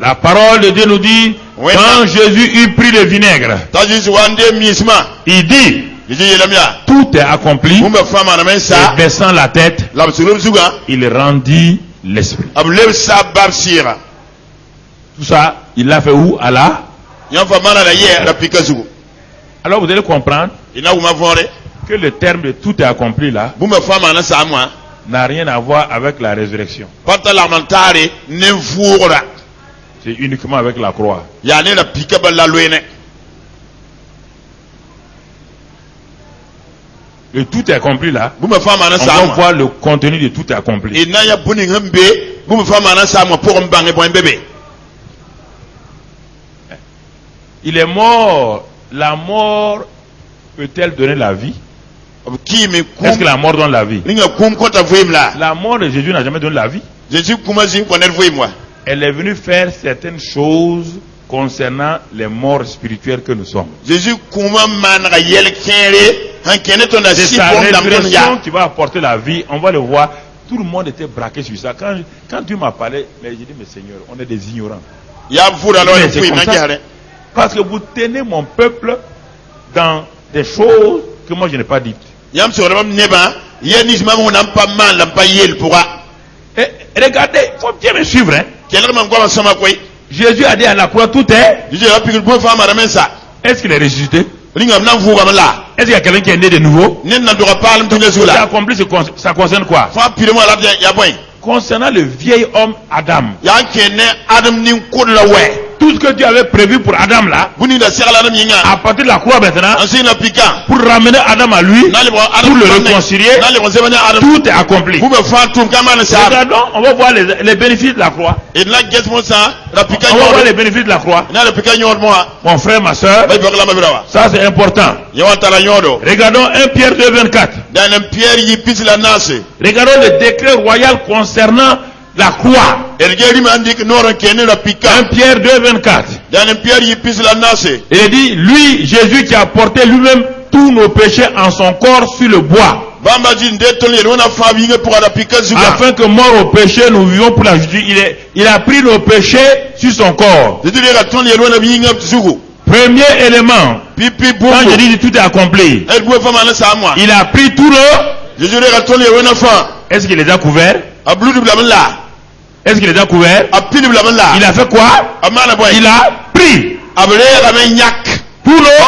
[SPEAKER 3] La parole de Dieu nous dit, quand Jésus eut pris le vinaigre, il dit, tout est accompli. Et baissant la tête, il rendit l'esprit. Tout ça, il l'a fait où? À la? Alors vous allez comprendre que le terme de tout est accompli là n'a rien à voir avec la résurrection. C'est uniquement avec la croix. le tout est accompli là, on va voir le contenu de tout est accompli. Il est mort. La mort peut-elle donner la vie? Est-ce que la mort donne la vie? La mort de Jésus n'a jamais donné la vie. Elle est venue faire certaines choses concernant les morts spirituelles que nous sommes. C'est sa résurrection qui va apporter la vie. On va le voir. Tout le monde était braqué sur ça. Quand Dieu m'a parlé, mais j'ai dit, mais Seigneur, on est des ignorants. Parce que vous tenez mon peuple dans des choses que moi je n'ai pas dites. Et regardez, il faut bien me suivre. Hein? Jésus a dit à la croix, tout est. Est-ce qu'il est ressuscité? Est-ce qu'il y a quelqu'un qui est né de nouveau? Tout a accompli, ça concerne quoi? Concernant le vieil homme Adam. Tout ce que Dieu avait prévu pour Adam là, à partir de la croix maintenant, pour ramener Adam à lui, pour le réconcilier, tout est accompli. Regardons, on va voir les bénéfices de la croix. On va voir les bénéfices de la croix. Mon frère, ma soeur, ça c'est important. Regardons 1 Pierre 2,24. Regardons le décret royal concernant la croix. 1 Pierre 2,24. Il dit, lui, Jésus qui a porté lui-même tous nos péchés en son corps sur le bois. Afin que mort au péché, nous vivons pour la justice. Il a pris nos péchés sur son corps. Premier élément. Quand je dis tout est accompli, il a pris tout le. Est-ce qu'il les a couverts? Est-ce qu'il les a couverts? Il a fait quoi? Il a pris tout l'eau.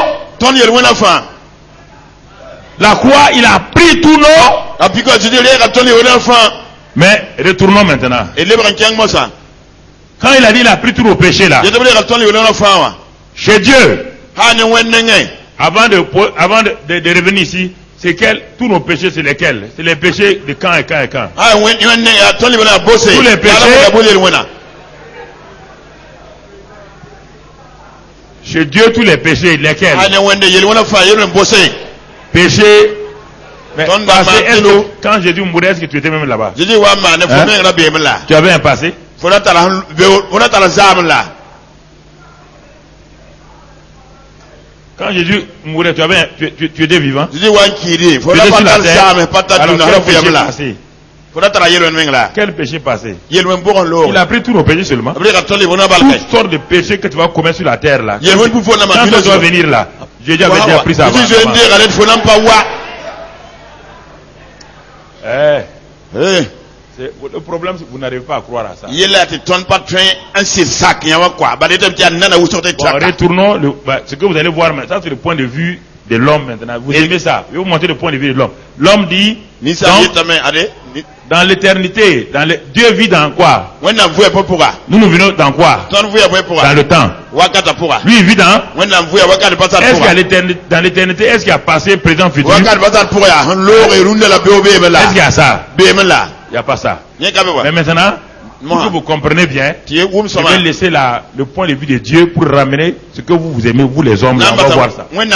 [SPEAKER 3] La croix, il a pris tout l'eau. Mais retournons maintenant. Quand il a dit il a pris tout le péché là, chez Dieu, avant de revenir ici, c'est tous nos péchés, c'est lesquels? C'est les péchés de quand et quand et quand? Tous les péchés. Chez Dieu, tous les péchés, lesquels? Péché. Mais passé, quand Jésus mourait, est-ce que tu étais même là-bas? Hein? Tu avais un passé? Quand Jésus mourait, tu étais vivant? Tu étais sur la terre. Alors, quel péché passé? Il a pris tous nos péchés seulement. Toutes sortes de péchés que tu vas commettre sur la terre là. Quand tu dois venir là, Jésus avait déjà pris ça avant. Le problème, c'est que vous n'arrivez pas à croire à ça. Bon, retournons. Ce que vous allez voir maintenant, c'est le point de vue de l'homme maintenant. Vous aimez ça? Je vais vous montrer le point de vue de l'homme. L'homme dit, dans l'éternité, Dieu vit dans quoi? Nous vivons dans quoi? Dans le temps. Lui il vit dans. Est-ce qu'il y a dans l'éternité, est-ce qu'il y a passé, présent, futur? Est-ce qu'il y a ça? Il n'y a pas ça. Mais maintenant, pour que vous comprenez bien, je vais laisser le point de vue de Dieu pour ramener ce que vous aimez, vous les hommes. On va voir ça. L'homme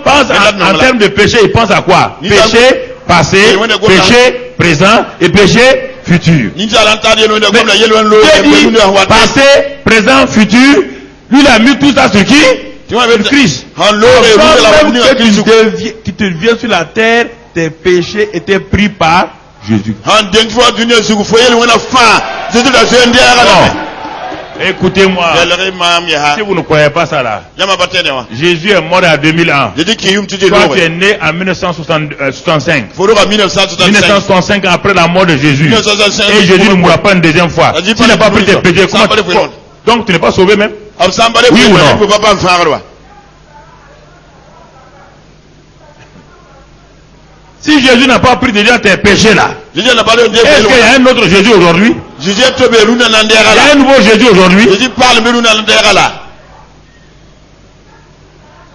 [SPEAKER 3] pense en termes de péché, il pense à quoi? Péché passé, péché présent et péché futur. Mais Dieu dit passé, présent, futur. Lui, il a mis tout ça sur qui? Sur Christ. Avant même que tu te viens sur la terre, tes péchés étaient pris par Jésus. Écoutez-moi. Si vous ne croyez pas ça là, Jésus est mort à 2000 ans. Toi tu es né en 1965. 1965 après la mort de Jésus. Et Jésus ne mourra pas une deuxième fois. Tu n'as pas pris tes péchés. Donc tu n'es pas sauvé même? Oui ou non? Si Jésus n'a pas pris déjà tes péchés là, est-ce qu'il y a un autre Jésus aujourd'hui? Il y a un nouveau Jésus aujourd'hui?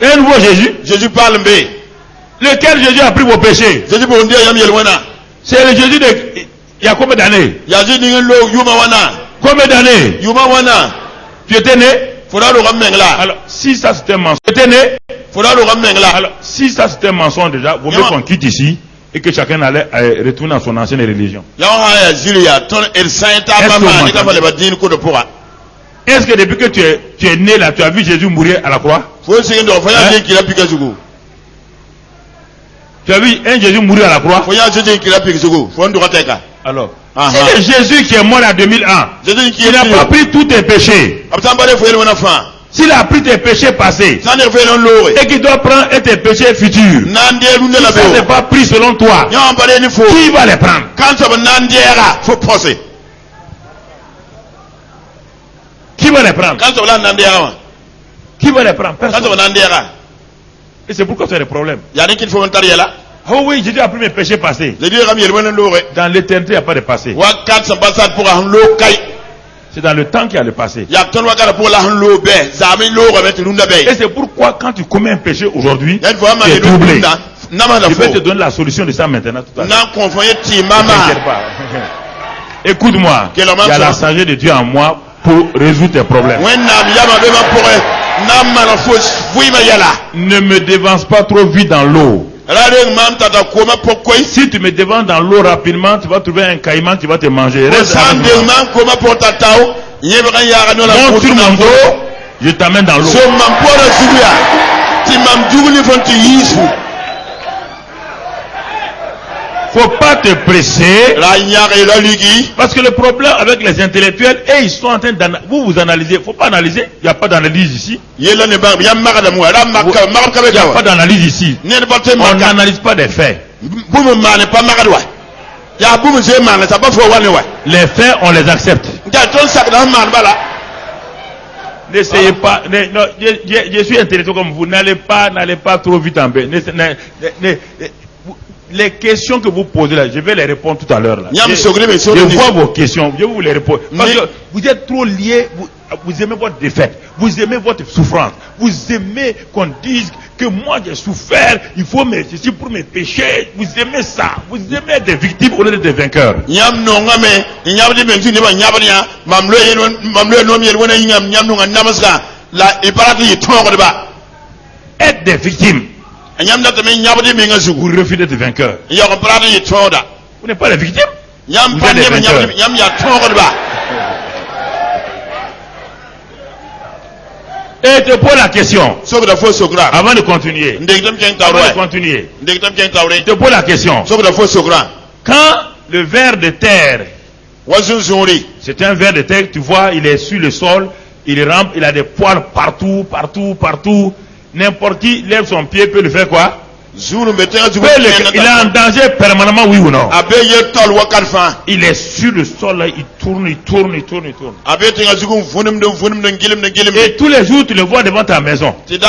[SPEAKER 3] Un nouveau vos Jésus?
[SPEAKER 1] Jésus parle mbé.
[SPEAKER 3] Lequel Jésus a pris vos péchés?
[SPEAKER 1] Jésus pour dire yam yelwana.
[SPEAKER 3] C'est le Jésus de... Il y a combien d'années?
[SPEAKER 1] Yaji ningelo yuma wana.
[SPEAKER 3] Combien d'années?
[SPEAKER 1] Yuma wana.
[SPEAKER 3] Tu étais né?
[SPEAKER 1] Faudra le ramengla.
[SPEAKER 3] Alors, si ça c'était un mensonge, tu étais né?
[SPEAKER 1] Faudra le ramengla.
[SPEAKER 3] Alors, si ça c'était un mensonge déjà, vaut mieux qu'on quitte ici et que chacun allait retourner à son ancienne religion. Est-ce que depuis que tu es né là, tu as vu Jésus mourir à la croix? Hein? Tu as vu un Jésus mourir à la croix? Alors, c'est Jésus qui est mort en 2001. Il n'a pas pris tous tes péchés. S'il a pris tes péchés passés et qu'il doit prendre tes péchés futurs, si ça n'est pas pris selon toi, qui va les prendre? Qui va les prendre? Qui va les prendre? Personne. Et c'est pourquoi tu as des problèmes. Oh oui, Jésus a pris mes péchés passés. Dans l'éternité, il n'y a pas de passé. C'est dans le temps qu'il y a le passé. Et c'est pourquoi quand tu commets un péché aujourd'hui, tu es troublé. Je vais te donner la solution de ça maintenant tout à l'heure. Ne t'inquiète pas. Écoute-moi, il y a la sagesse de Dieu en moi pour résoudre tes problèmes. Ne me dévance pas trop vite dans l'eau. Si tu me devances dans l'eau rapidement, tu vas trouver un caïman qui va te manger. Monte sur mon dos, je t'amène dans l'eau. Faut pas te presser. Parce que le problème avec les intellectuels, ils sont en train d'analyser. Vous analysez. Faut pas analyser. Il n'y a pas d'analyse ici. Il n'y a pas d'analyse ici. On n'analyse pas des faits. Les faits, on les accepte. N'essayez pas. Je suis intellectuel comme vous. N'allez pas trop vite en bas. Les questions que vous posez là, je vais les répondre tout à l'heure. Je vois vos questions, je vais vous les répondre. Parce que vous êtes trop liés, vous aimez votre défaite, vous aimez votre souffrance, vous aimez qu'on dise que moi j'ai souffert, il faut me ceci pour mes péchés, vous aimez ça, vous aimez des victimes au lieu des vainqueurs. Être des victimes. Vous refusez d'être vainqueur. Vous n'êtes pas les victimes. Vous êtes des vainqueurs. Et te pose la question. Avant de continuer. Je te pose la question. Quand le ver de terre, c'est un ver de terre, tu vois, il est sur le sol, il rampe, il a des poils partout. N'importe qui lève son pied peut le faire quoi? Il est en danger permanemment, oui ou non? Il est sur le sol là, il tourne. Et tous les jours tu le vois devant ta maison. Tu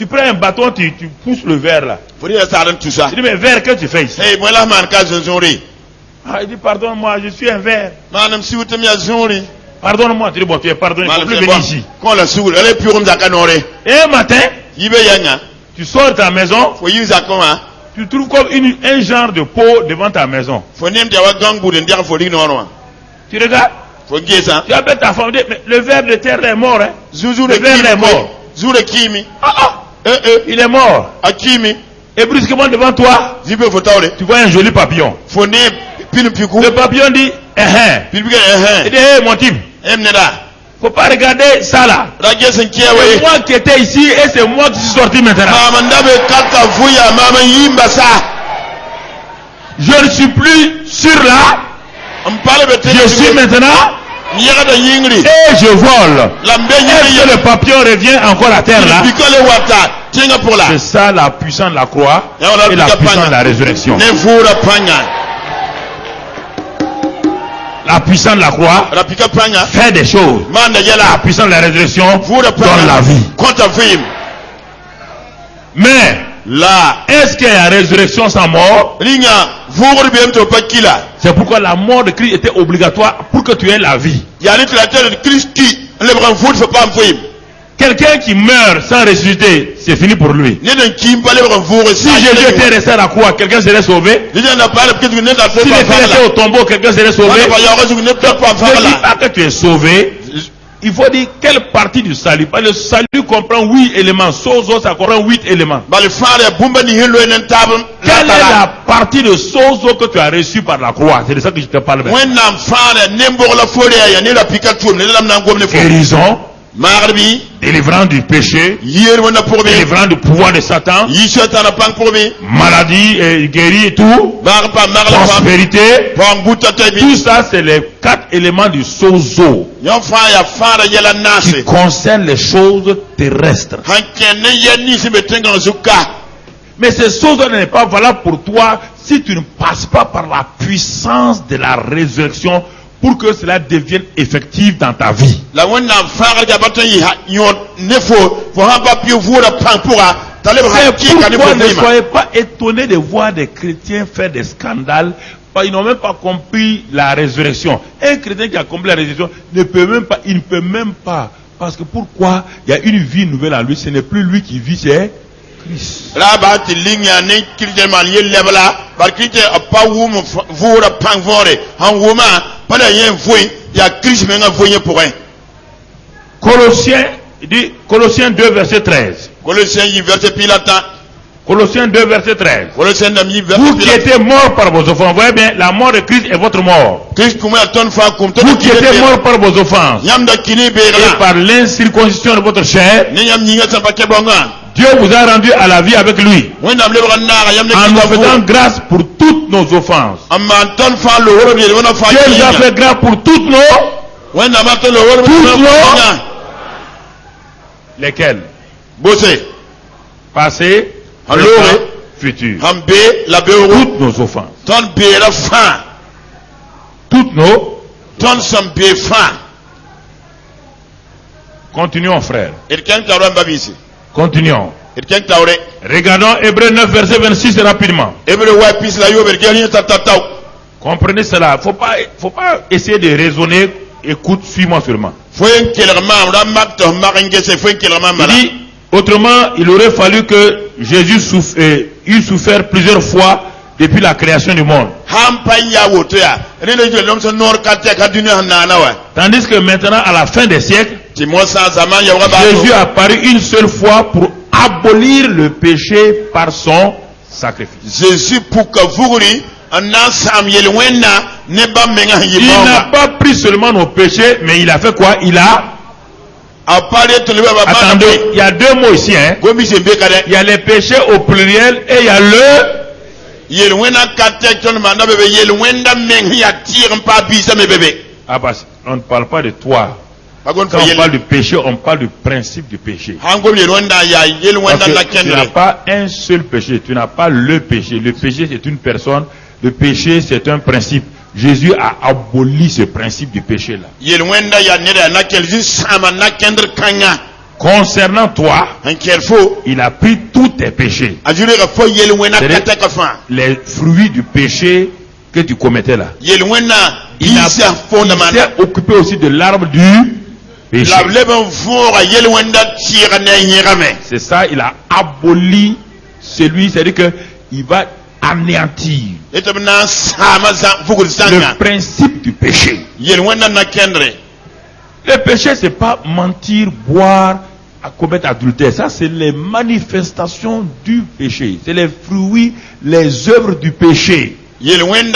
[SPEAKER 3] prends un bâton, tu pousses le verre là. Tu dis mais verre, qu'est-ce que tu fais ici? Il dit pardonne-moi, je suis un verre. Pardonne-moi, tu dis bon, tu es pardonné, il ne faut plus venir ici. Et un matin, tu sors de ta maison, tu trouves comme un genre de peau devant ta maison. Tu regardes, tu appelles ta femme, mais le ver de terre est mort. Hein? Le ver est mort. Il est mort. Et brusquement devant toi, tu vois un joli papillon. Le papillon dit, il dit, mon type, faut pas regarder ça là. C'est moi qui étais ici et c'est moi qui suis sorti maintenant. Je ne suis plus sur là. Je suis maintenant. Et je vole. Est-ce que le papillon revient encore à terre là? C'est ça la puissance de la croix et la puissance de la résurrection. La puissance de la croix fait des choses. La puissance de la résurrection donne la vie. Mais est-ce qu'il y a la résurrection sans mort? C'est pourquoi la mort de Christ était obligatoire pour que tu aies la vie. Qu'est-ce quelqu'un qui meurt sans ressusciter, c'est fini pour lui. Si Jésus était resté à la croix, quelqu'un serait sauvé. S'il était resté au tombeau, quelqu'un serait sauvé. Ne dis pas que tu es sauvé. Il faut dire quelle partie du salut. Parce que le salut comprend 8 éléments. Sozo, ça comprend 8 éléments. Quelle est la partie de sozo que tu as reçue par la croix? C'est de ça que je te parle. Guérison, délivrance du péché, délivrance du pouvoir de Satan, maladie et guéri et tout, prospérité. Tout ça, c'est les 4 éléments du sozo qui concernent les choses terrestres. Mais ce sozo n'est pas valable pour toi si tu ne passes pas par la puissance de la résurrection pour que cela devienne effectif dans ta vie. Ne soyez pas étonnés de voir des chrétiens faire des scandales. Ils n'ont même pas compris la résurrection. Un chrétien qui a compris la résurrection il ne peut même pas. Parce que pourquoi? Il y a une vie nouvelle en lui. Ce n'est plus lui qui vit, c'est Christ. Colossiens 2 verset 13. Colossiens 2 verset 13. Vous qui étiez morts par vos offenses. Vous voyez bien, la mort de Christ est votre mort. Vous qui étiez morts par vos offenses et par l'incirconcision de votre chair, Dieu vous a rendu à la vie avec lui, en nous faisant grâce pour toutes nos offenses. Dieu nous a fait grâce pour toutes nos... Lesquelles? Passé, présent, futur. Toutes nos offenses. Toutes nos... Continuons, frère. Continuons. Regardons Hébreux 9 verset 26 rapidement. Comprenez cela. Faut pas essayer de raisonner. Écoute, suis-moi seulement. Il dit, autrement, il aurait fallu que Jésus eût souffert plusieurs fois depuis la création du monde. Tandis que maintenant, à la fin des siècles, Jésus a apparu une seule fois pour abolir le péché par son sacrifice. Jésus pour que vous il n'a pas pris seulement nos péchés, mais il a fait quoi? Il a... Attendez, il y a deux mots ici. Hein? Il y a les péchés au pluriel et il y a le... Ah bah, on ne parle pas de toi. Quand on parle du péché, on parle du principe du péché. Parce que tu n'as pas un seul péché, tu n'as pas le péché. Le péché c'est une personne, le péché c'est un principe. Jésus a aboli ce principe du péché là. Concernant toi, il a pris tous tes péchés. Les fruits du péché que tu commettais là. Il s'est occupé aussi de l'arbre du péché. C'est ça, il a aboli celui, c'est-à-dire qu'il va anéantir le principe du péché. Le péché, c'est pas mentir, boire, commettre adultère. Ça, c'est les manifestations du péché. C'est les fruits, les œuvres du péché. C'est pourquoi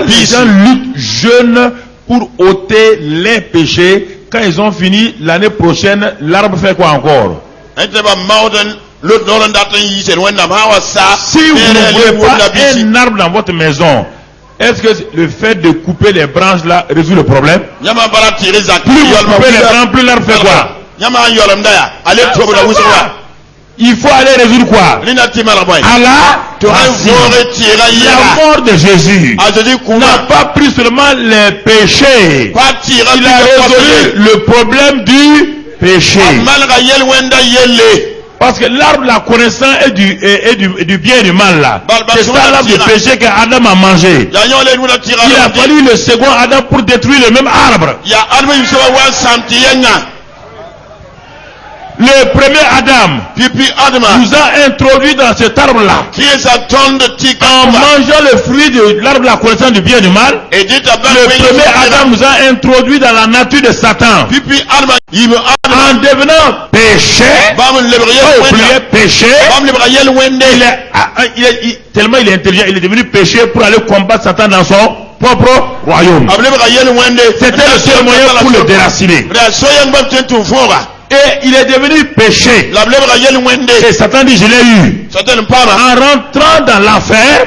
[SPEAKER 3] les gens luttent jeunes pour ôter les péchés. Quand ils ont fini, l'année prochaine, l'arbre fait quoi encore? Si vous ne voulez pas un arbre dans votre maison, est-ce que le fait de couper les branches là résout le problème? Plus vous coupez les branches, plus l'arbre fait quoi? Il faut aller résoudre quoi? À la mort de Jésus n'a pas pris seulement les péchés, il a résolu le problème du péché. Parce que l'arbre de la connaissance et du bien et du mal là. C'est ça l'arbre du péché qu'Adam a mangé. Il a fallu le second Adam pour détruire le même arbre. Le premier Adam nous a introduit dans cet arbre-là. En mangeant le fruit de l'arbre de la connaissance du bien et du mal, le premier Adam nous a introduit dans la nature de Satan. En devenant péché, tellement il est intelligent, il est devenu péché pour aller combattre Satan dans son propre royaume. C'était le seul moyen pour le déraciner. Et il est devenu péché. Et Satan dit, je l'ai eu. En rentrant dans l'enfer,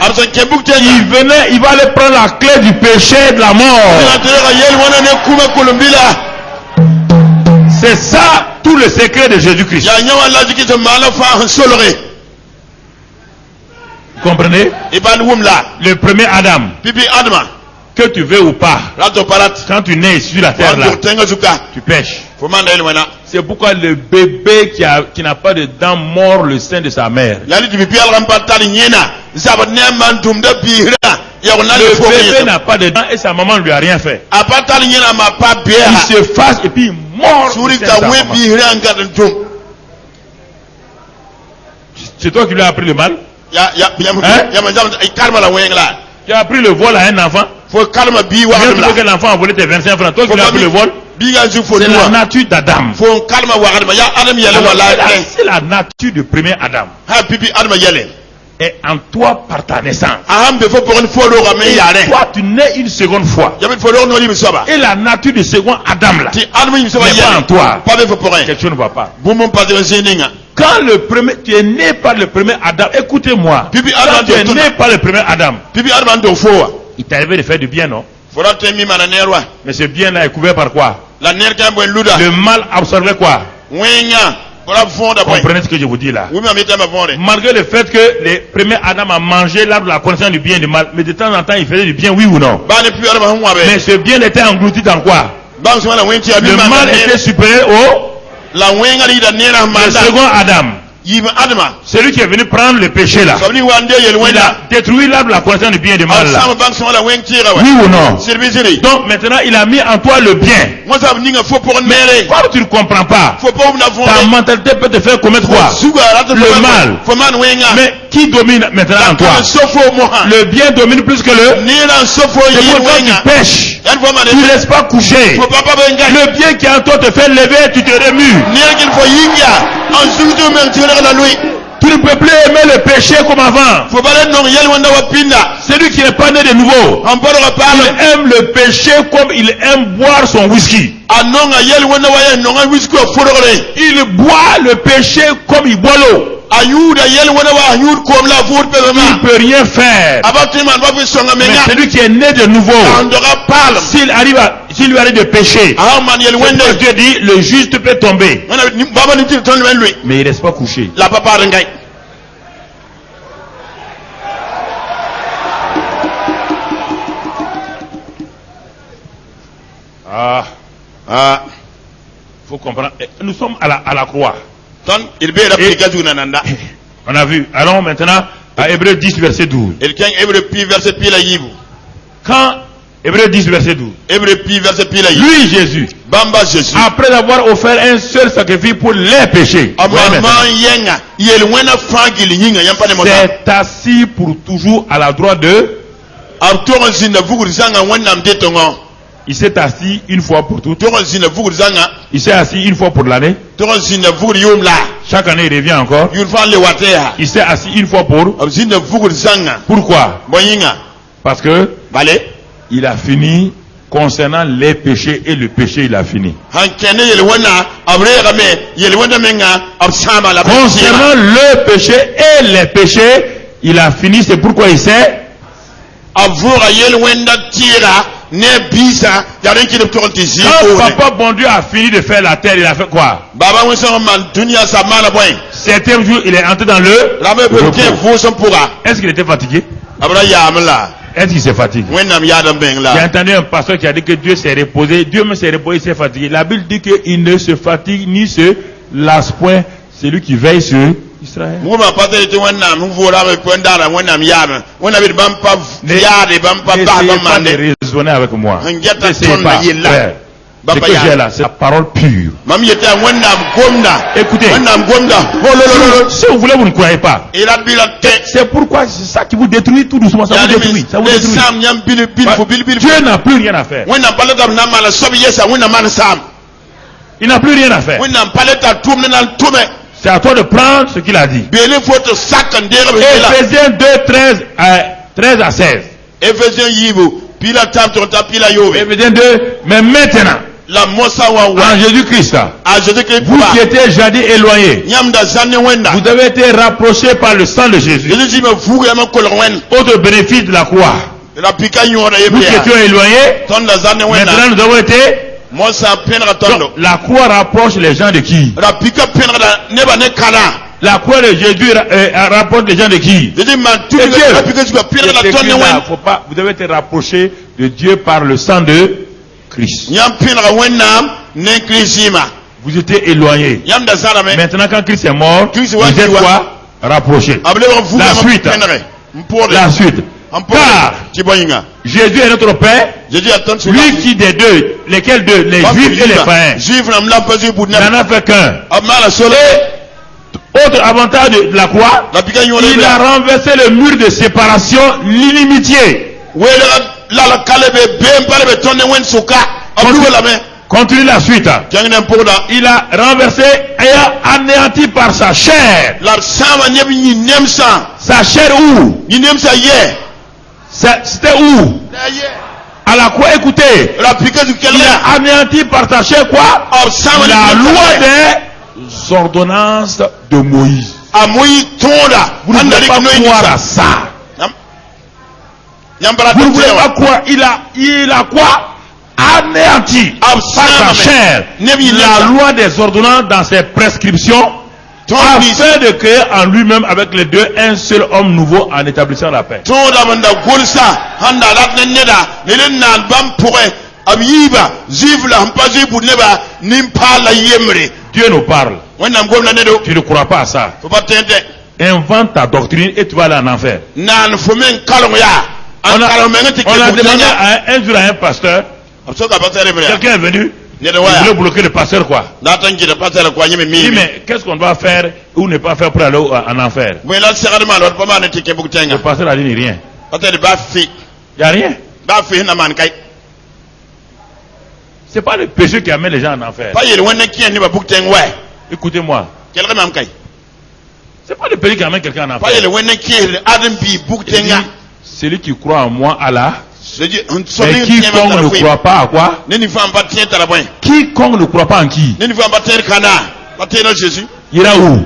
[SPEAKER 3] il va aller prendre la clé du péché et de la mort. C'est ça tout le secret de Jésus-Christ. Vous comprenez? Le premier Adam, que tu veux ou pas, quand tu nais sur la terre là, tu pêches. C'est pourquoi le bébé qui n'a pas de dents mord le sein de sa mère. Le bébé n'a pas de dents et sa maman ne lui a rien fait. Il se fâche et puis il mord le sein de sa maman. C'est toi qui lui as appris le mal? Tu as appris le vol à un enfant? Même que l'enfant a volé tes 25 francs. Toi qui lui as appris le vol? C'est la nature d'Adam. C'est la nature du premier Adam. Et en toi par ta naissance. Et toi tu nais une seconde fois. Et la nature du second Adam là n'est pas en toi. Quelque chose ne va pas. Quand le premier, tu es né par le premier Adam, écoutez-moi. Quand tu es né par le premier Adam, il t'est arrivé de faire du bien, non? Mais ce bien-là est couvert par quoi? Le mal absorbait quoi? Comprenez ce que je vous dis là? Malgré le fait que le premier Adam a mangé l'arbre de la connaissance du bien et du mal, mais de temps en temps il faisait du bien, oui ou non? Mais ce bien était englouti dans quoi? Le mal était supérieur au le second Adam. Celui qui est venu prendre le péché là, il a détruit l'arbre de la connaissance du bien et du mal là. Oui ou non? Donc maintenant il a mis en toi le bien. Mais comme tu ne comprends pas, ta mentalité peut te faire commettre quoi? Le mal. Mais qui domine maintenant en toi? Le bien domine plus que le. C'est pourquoi tu pêches. Tu ne laisses pas coucher. Le bien qui est en toi te fait lever, tu te remues. Tu ne peux plus aimer le péché comme avant. Celui qui n'est pas né de nouveau, il aime le péché comme il aime boire son whisky. Il boit le péché comme il boit l'eau. Il ne peut rien faire. Mais celui qui est né de nouveau, s'il lui arrive de pécher, Dieu dit le juste peut tomber. Mais il ne reste pas couché. Faut comprendre. Nous sommes à la croix. Et on a vu. Allons maintenant à Hébreux 10 verset 12. Quand Hébreux 10 verset 12. Lui Jésus, après avoir offert un seul sacrifice pour les péchés, c'est assis pour toujours à la droite de. Il s'est assis une fois pour toutes. Il s'est assis une fois pour l'année. Chaque année il revient encore. Il s'est assis une fois pour. Pourquoi? Parce que il a fini concernant les péchés et le péché il a fini. Concernant le péché et les péchés il a fini. C'est pourquoi il s'est. Quand Papa bon Dieu a fini de faire la terre, il a fait quoi? Septième jour, il est entré dans le repos. Est-ce qu'il était fatigué? Est-ce qu'il s'est fatigué? J'ai entendu un pasteur qui a dit que Dieu s'est reposé. Dieu me s'est reposé, il s'est fatigué. La Bible dit qu'il ne se fatigue ni se lasse point. C'est lui qui veille sur Israël.
[SPEAKER 1] Ne
[SPEAKER 3] raisonner avec moi. N'essayez pas, frère. Ce que j'ai là, c'est la parole pure. Écoutez, si vous voulez, vous ne croyez pas. C'est pourquoi c'est ça qui vous détruit tout doucement. Ça vous détruit. Ça vous détruit. Dieu n'a plus rien à faire. Il n'a plus rien à faire. C'est à toi de prendre ce qu'il a dit. Éphésiens 2, 13 à 16. Éphésiens 2, mais maintenant, en Jésus-Christ, vous qui étiez jadis éloignés, vous avez été rapprochés par le sang de Jésus, autre bénéfice de la croix. Nous qui étions éloignés, maintenant nous avons été. Donc, la croix rapproche les gens de qui? La croix de Jésus rapproche les gens de qui? De Dieu. Vous devez être rapproché de Dieu par le sang de Christ. Vous étiez éloignés. Maintenant, quand Christ est mort, vous êtes quoi? Rapprochés. La suite. Car Jésus est notre Père, lui qui des deux, lesquels deux, les Juifs et les païens, n'en a fait qu'un. Autre avantage de la croix, il a renversé le mur de séparation, l'inimitié. Continue la suite. Il a renversé et a anéanti par sa chair. Sa chair où? C'était où? À la croix, écoutez. Il a anéanti par sa chair quoi? La loi des ordonnances de Moïse. Vous ne voulez pas croire à ça. Vous ne voulez pas croire. Il a quoi? Anéanti par sa chair la loi des ordonnances dans ses prescriptions, afin de créer en lui-même avec les deux un seul homme nouveau en établissant la paix. Dieu nous parle. Tu ne crois pas à ça. Invente ta doctrine et tu vas aller en enfer. On a demandé un jour à un pasteur. Quelqu'un est venu. Il voulait bloquer le pasteur quoi. Il dit mais qu'est-ce qu'on doit faire ou ne pas faire pour aller en enfer? Le pasteur a dit rien. Il n'y a rien. C'est pas le péché qui amène les gens en enfer. Écoutez-moi. C'est pas le péché qui amène quelqu'un en enfer. Celui qui croit en moi, Allah. Mais quiconque ne croit pas à quoi? Quiconque ne croit pas en qui? Il ira où?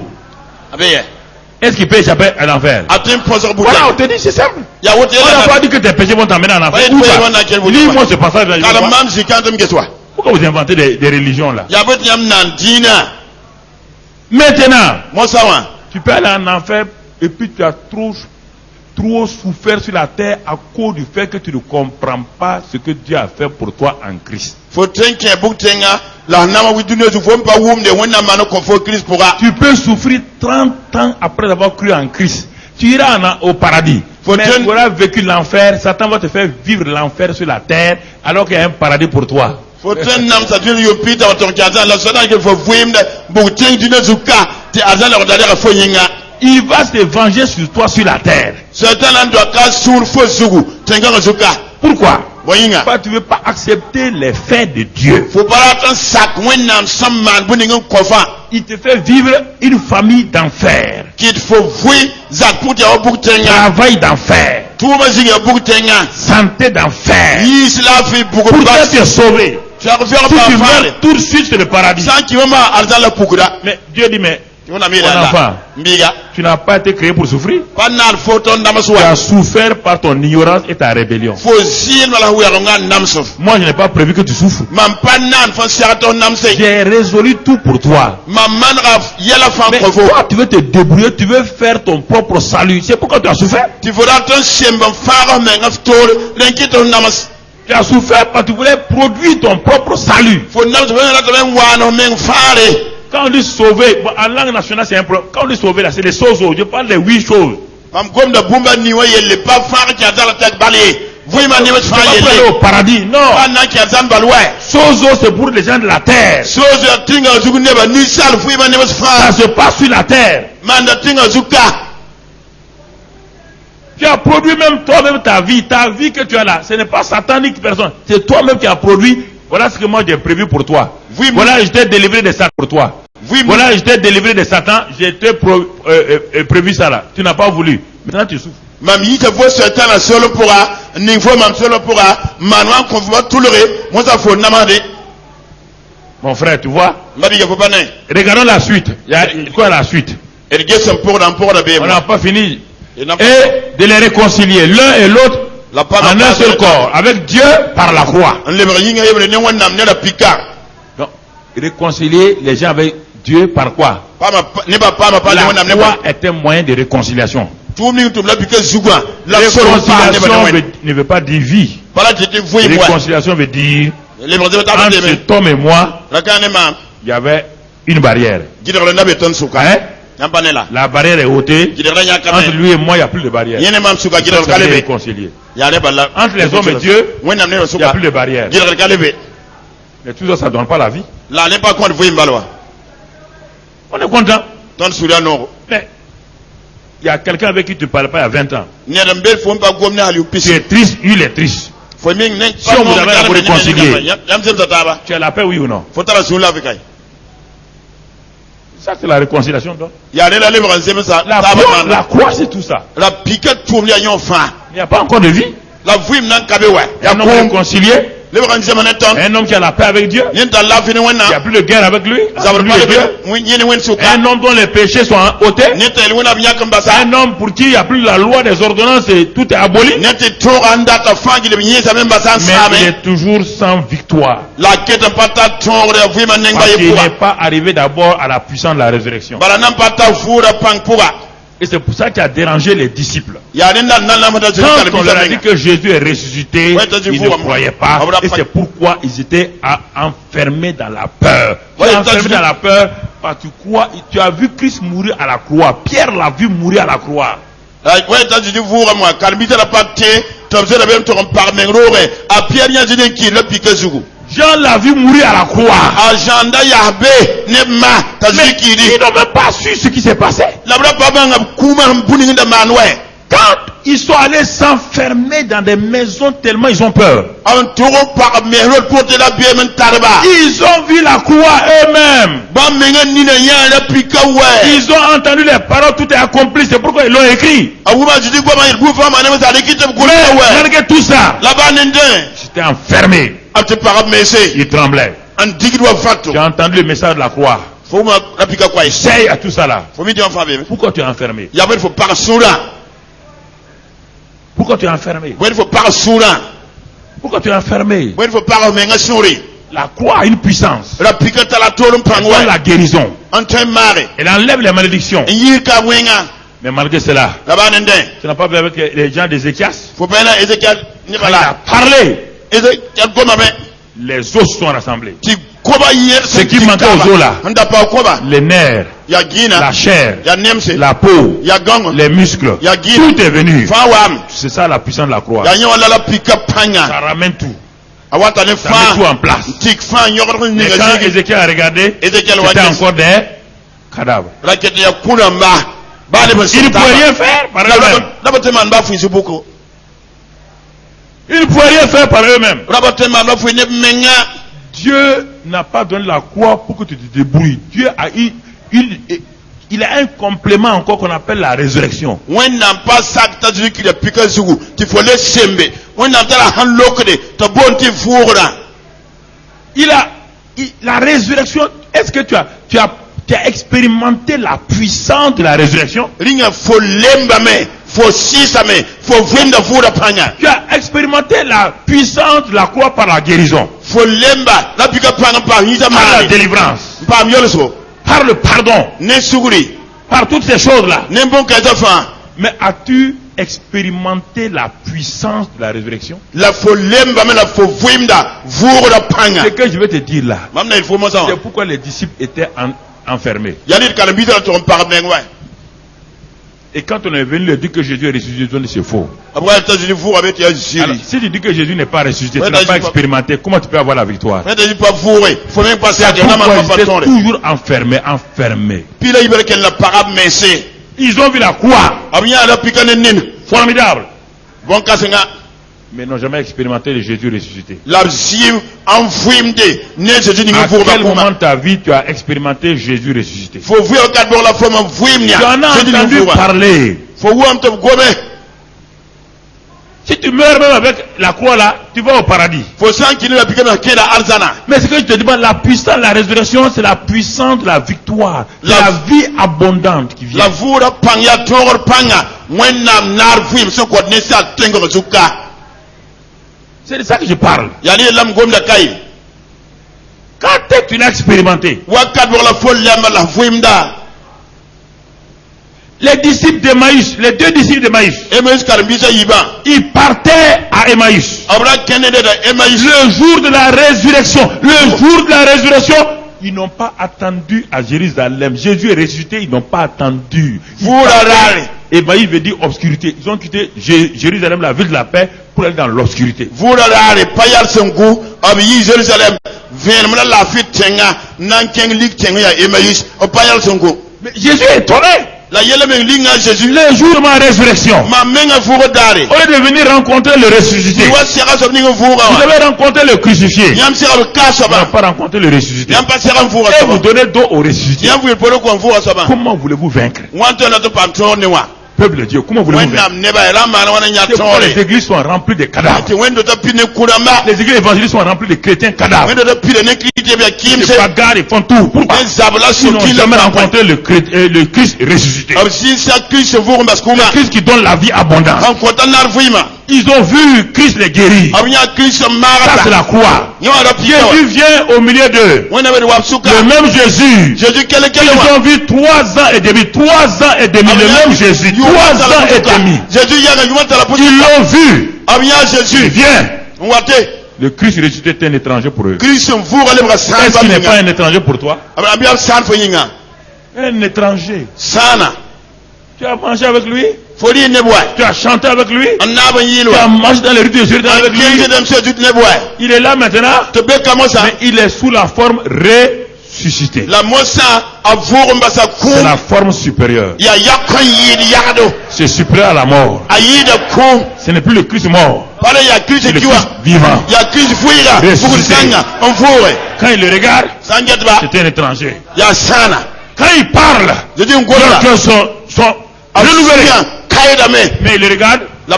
[SPEAKER 3] Est-ce qu'il peut échapper à l'enfer? Voilà, on te dit c'est simple. On n'a pas dit que tes péchés vont t'amener en enfer. Lis-moi ce passage. Pourquoi vous inventez des religions là? Maintenant, tu peux aller en enfer et puis tu as trop souffert sur la terre à cause du fait que tu ne comprends pas ce que Dieu a fait pour toi en Christ. Tu peux souffrir 30 ans après avoir cru en Christ. Tu iras au paradis. Mais tu auras vécu l'enfer. Satan va te faire vivre l'enfer sur la terre alors qu'il y a un paradis pour toi. Il va se venger sur toi sur la terre. Pourquoi? Parce que tu ne veux pas accepter les faits de Dieu. Il te fait vivre une famille d'enfer. Travail d'enfer. Santé d'enfer. Pourquoi tu es sauvé? Si tu meurs tout de suite c'est le paradis. Mais Dieu dit mais mon enfant, tu n'as pas été créé pour souffrir. Tu as souffert par ton ignorance et ta rébellion. Moi je n'ai pas prévu que tu souffres. J'ai résolu tout pour toi. Mais toi tu veux te débrouiller, tu veux faire ton propre salut. C'est pourquoi tu as souffert. Tu as souffert parce que tu voulais produire ton propre salut. Quand on dit sauver, bon, en langue nationale c'est un problème. Quand on dit sauver là, c'est les sozo. Je parle des 8 choses.
[SPEAKER 1] Comme de Bumba Niwa, il n'est pas fort qui a dans la tête balayée. Vous imaginez
[SPEAKER 3] pas pour aller au paradis, non. Sozo c'est pour les gens de la terre. Ça se passe sur la terre. Tu as produit même toi-même ta vie que tu as là. Ce n'est pas satanique personne. C'est toi-même qui as produit. Voilà ce que moi j'ai prévu pour toi. Voilà, je t'ai délivré de ça pour toi. Voilà, je t'ai délivré de Satan. J'ai prévu ça là. Tu n'as pas voulu. Maintenant tu souffres.
[SPEAKER 1] Mami, te voit Satan la seule pourra. Niveau mam seule pourra. Manuel qu'on voit tout le ré. Moi ça faut n'amade.
[SPEAKER 3] Mon frère, tu vois. Regardons la suite. Il y a quoi la suite? On n'a pas fini. Et de les réconcilier l'un et l'autre en un seul corps avec Dieu par la croix. Donc, réconcilier les gens avec Dieu par quoi? La croix est un moyen de réconciliation. La réconciliation ne veut pas dire vie. Réconciliation veut dire entre cet homme et moi, il y avait une barrière. Hein? La barrière est ôtée. Entre lui et moi, il n'y a plus de barrière. C'est réconcilier. Entre les hommes et Dieu, il n'y a plus de barrière. Mais tout ça, ça ne donne pas la vie. On est content. Mais il y a quelqu'un avec qui tu ne parles pas il y a 20 ans. Tu es triste, il est triste. Si on vous avait à vous réconcilier, tu as la paix, oui ou non? Ça, c'est la réconciliation. Donc. La croix, c'est tout ça. Il n'y a pas encore de vie. Il y a un homme réconcilié. Un homme qui a la paix avec Dieu. Il n'y a plus de guerre avec lui. Un homme dont les péchés sont ôtés. Un homme pour qui il n'y a plus la loi des ordonnances et tout est aboli. Mais il est toujours sans victoire. Parce qu'il n'est pas arrivé d'abord à la puissance de la résurrection. Et c'est pour ça qu'il a dérangé les disciples. Quand on leur a dit que Jésus est ressuscité, ils ne croyaient pas. Et c'est pourquoi ils étaient enfermés dans la peur. Enfermés dans la peur parce que tu as vu Christ mourir à la croix. Pierre l'a vu mourir à la croix. Jean l'a vu mourir à la croix. Mais ils n'ont même pas su ce qui s'est passé. Quand ils sont allés s'enfermer dans des maisons tellement ils ont peur, ils ont vu la croix eux-mêmes. Ils ont entendu les paroles, tout est accompli, c'est pourquoi ils l'ont écrit. Mais malgré tout ça, j'étais enfermé. Il tremblait. Tu as entendu le message de la croix. Essaye à tout ça là. Pourquoi tu es enfermé? Pourquoi tu es enfermé? Pourquoi tu es enfermé? La croix a une puissance. Elle donne la guérison. Elle enlève les malédictions. Mais malgré cela, tu n'as pas vu avec les gens d'Ézéchias? Il a parlé. Les os sont rassemblés. Ce qui manquait aux os là, les nerfs, la chair, la peau, les muscles, tout est venu. C'est ça la puissance de la croix. Ça ramène tout. Ça met tout en place. Et quand Ézéchiel a regardé, c'était encore des cadavres. Il ne pouvait rien faire par eux-mêmes. Ils ne pouvaient rien faire par eux-mêmes. Dieu n'a pas donné la croix pour que tu te débrouilles. Dieu a il a un complément encore qu'on appelle la résurrection. La résurrection, est-ce que tu as expérimenté la puissance de la résurrection? Tu as expérimenté la puissance de la croix par la guérison, par la délivrance, par le pardon, par toutes ces choses-là. Mais as-tu expérimenté la puissance de la résurrection? Ce que je vais te dire là, c'est pourquoi les disciples étaient enfermés.
[SPEAKER 1] Yanit kan bi ton par ben ouais.
[SPEAKER 3] Et quand on est venu leur dire que Jésus est ressuscité, c'est faux.
[SPEAKER 1] Après États-Unis vous avec Jésus.
[SPEAKER 3] Alors, si tu dis que Jésus n'est pas ressuscité, tu n'as pas expérimenté, comment tu peux avoir la victoire?
[SPEAKER 1] Mais tu pas fourré. Faut même pas ça,
[SPEAKER 3] toujours enfermés.
[SPEAKER 1] Puis là il veut qu'elle la parade messé.
[SPEAKER 3] Ils ont vu la croix. Formidable.
[SPEAKER 1] Bon kasenga.
[SPEAKER 3] Mais n'ont jamais expérimenté le Jésus ressuscité.
[SPEAKER 1] La sim en fouim de.
[SPEAKER 3] À quel moment de ta vie tu as expérimenté Jésus ressuscité?
[SPEAKER 1] Faut voir quand la forme en fouim.
[SPEAKER 3] Tu en as entendu parler.
[SPEAKER 1] Faut voir un peu gobe.
[SPEAKER 3] Si tu meurs même avec la croix là, tu vas au paradis.
[SPEAKER 1] Faut ça qu'il a piqué dans quel arzana.
[SPEAKER 3] Mais ce que je te dis, la puissance de la résurrection, c'est la puissance de la victoire, la vie abondante qui vient.
[SPEAKER 1] La voura panya tor panga, wenam nar fouim so ko nessa tengo zuka.
[SPEAKER 3] C'est de ça que je parle.
[SPEAKER 1] Yani lam gom da kai.
[SPEAKER 3] Quand est-ce que tu l'as expérimenté?
[SPEAKER 1] Wakat pour la folle la fouim da.
[SPEAKER 3] Les disciples d'Emmaüs, les deux disciples d'Emmaüs,
[SPEAKER 1] ils
[SPEAKER 3] partaient à Emmaüs.
[SPEAKER 1] Le
[SPEAKER 3] jour de la résurrection, ils n'ont pas attendu à Jérusalem. Jésus est ressuscité, ils n'ont pas attendu. Emmaüs veut dire obscurité. Ils ont quitté Jérusalem, la ville de la paix, pour aller dans l'obscurité. Mais Jésus est étonné. Le jour de ma résurrection, au lieu de venir rencontrer le ressuscité, vous avez rencontré le crucifié, vous n'avez pas rencontré le ressuscité, et vous donnez dos au ressuscité. Comment voulez-vous vaincre? Peuple de Dieu, comment voulez-vous vaincre? Les églises sont remplies de cadavres. Les églises évangélistes sont remplies de chrétiens cadavres. Les bagarres, ils font tout. Pourquoi? Ils n'ont jamais rencontré le Christ ressuscité. Le Christ qui donne la vie abondante. Ils ont vu Christ les guérir. Ça c'est la croix. Jésus vient au milieu d'eux. Le même Jésus. Ils ont vu 3 ans et demi. 3 ans et demi. Le même Jésus. 3 ans et demi. Ils l'ont vu. Jésus vient. Le Christ ressuscité est un étranger pour eux. Est-ce qu'il n'est pas un étranger pour toi? Un étranger. Tu as mangé avec lui? Tu as chanté avec lui? Tu as mangé dans les rues de Jérusalem avec lui? Il est là maintenant, mais il est sous la forme ressuscitée. C'est la forme supérieure. C'est supérieur à la mort. Ce n'est plus le Christ mort. C'est le Christ vivant. Ressuscité. Quand il le regarde, c'est un étranger. Quand il parle, leurs cœurs sont renouvelés. Mais il le regarde, non,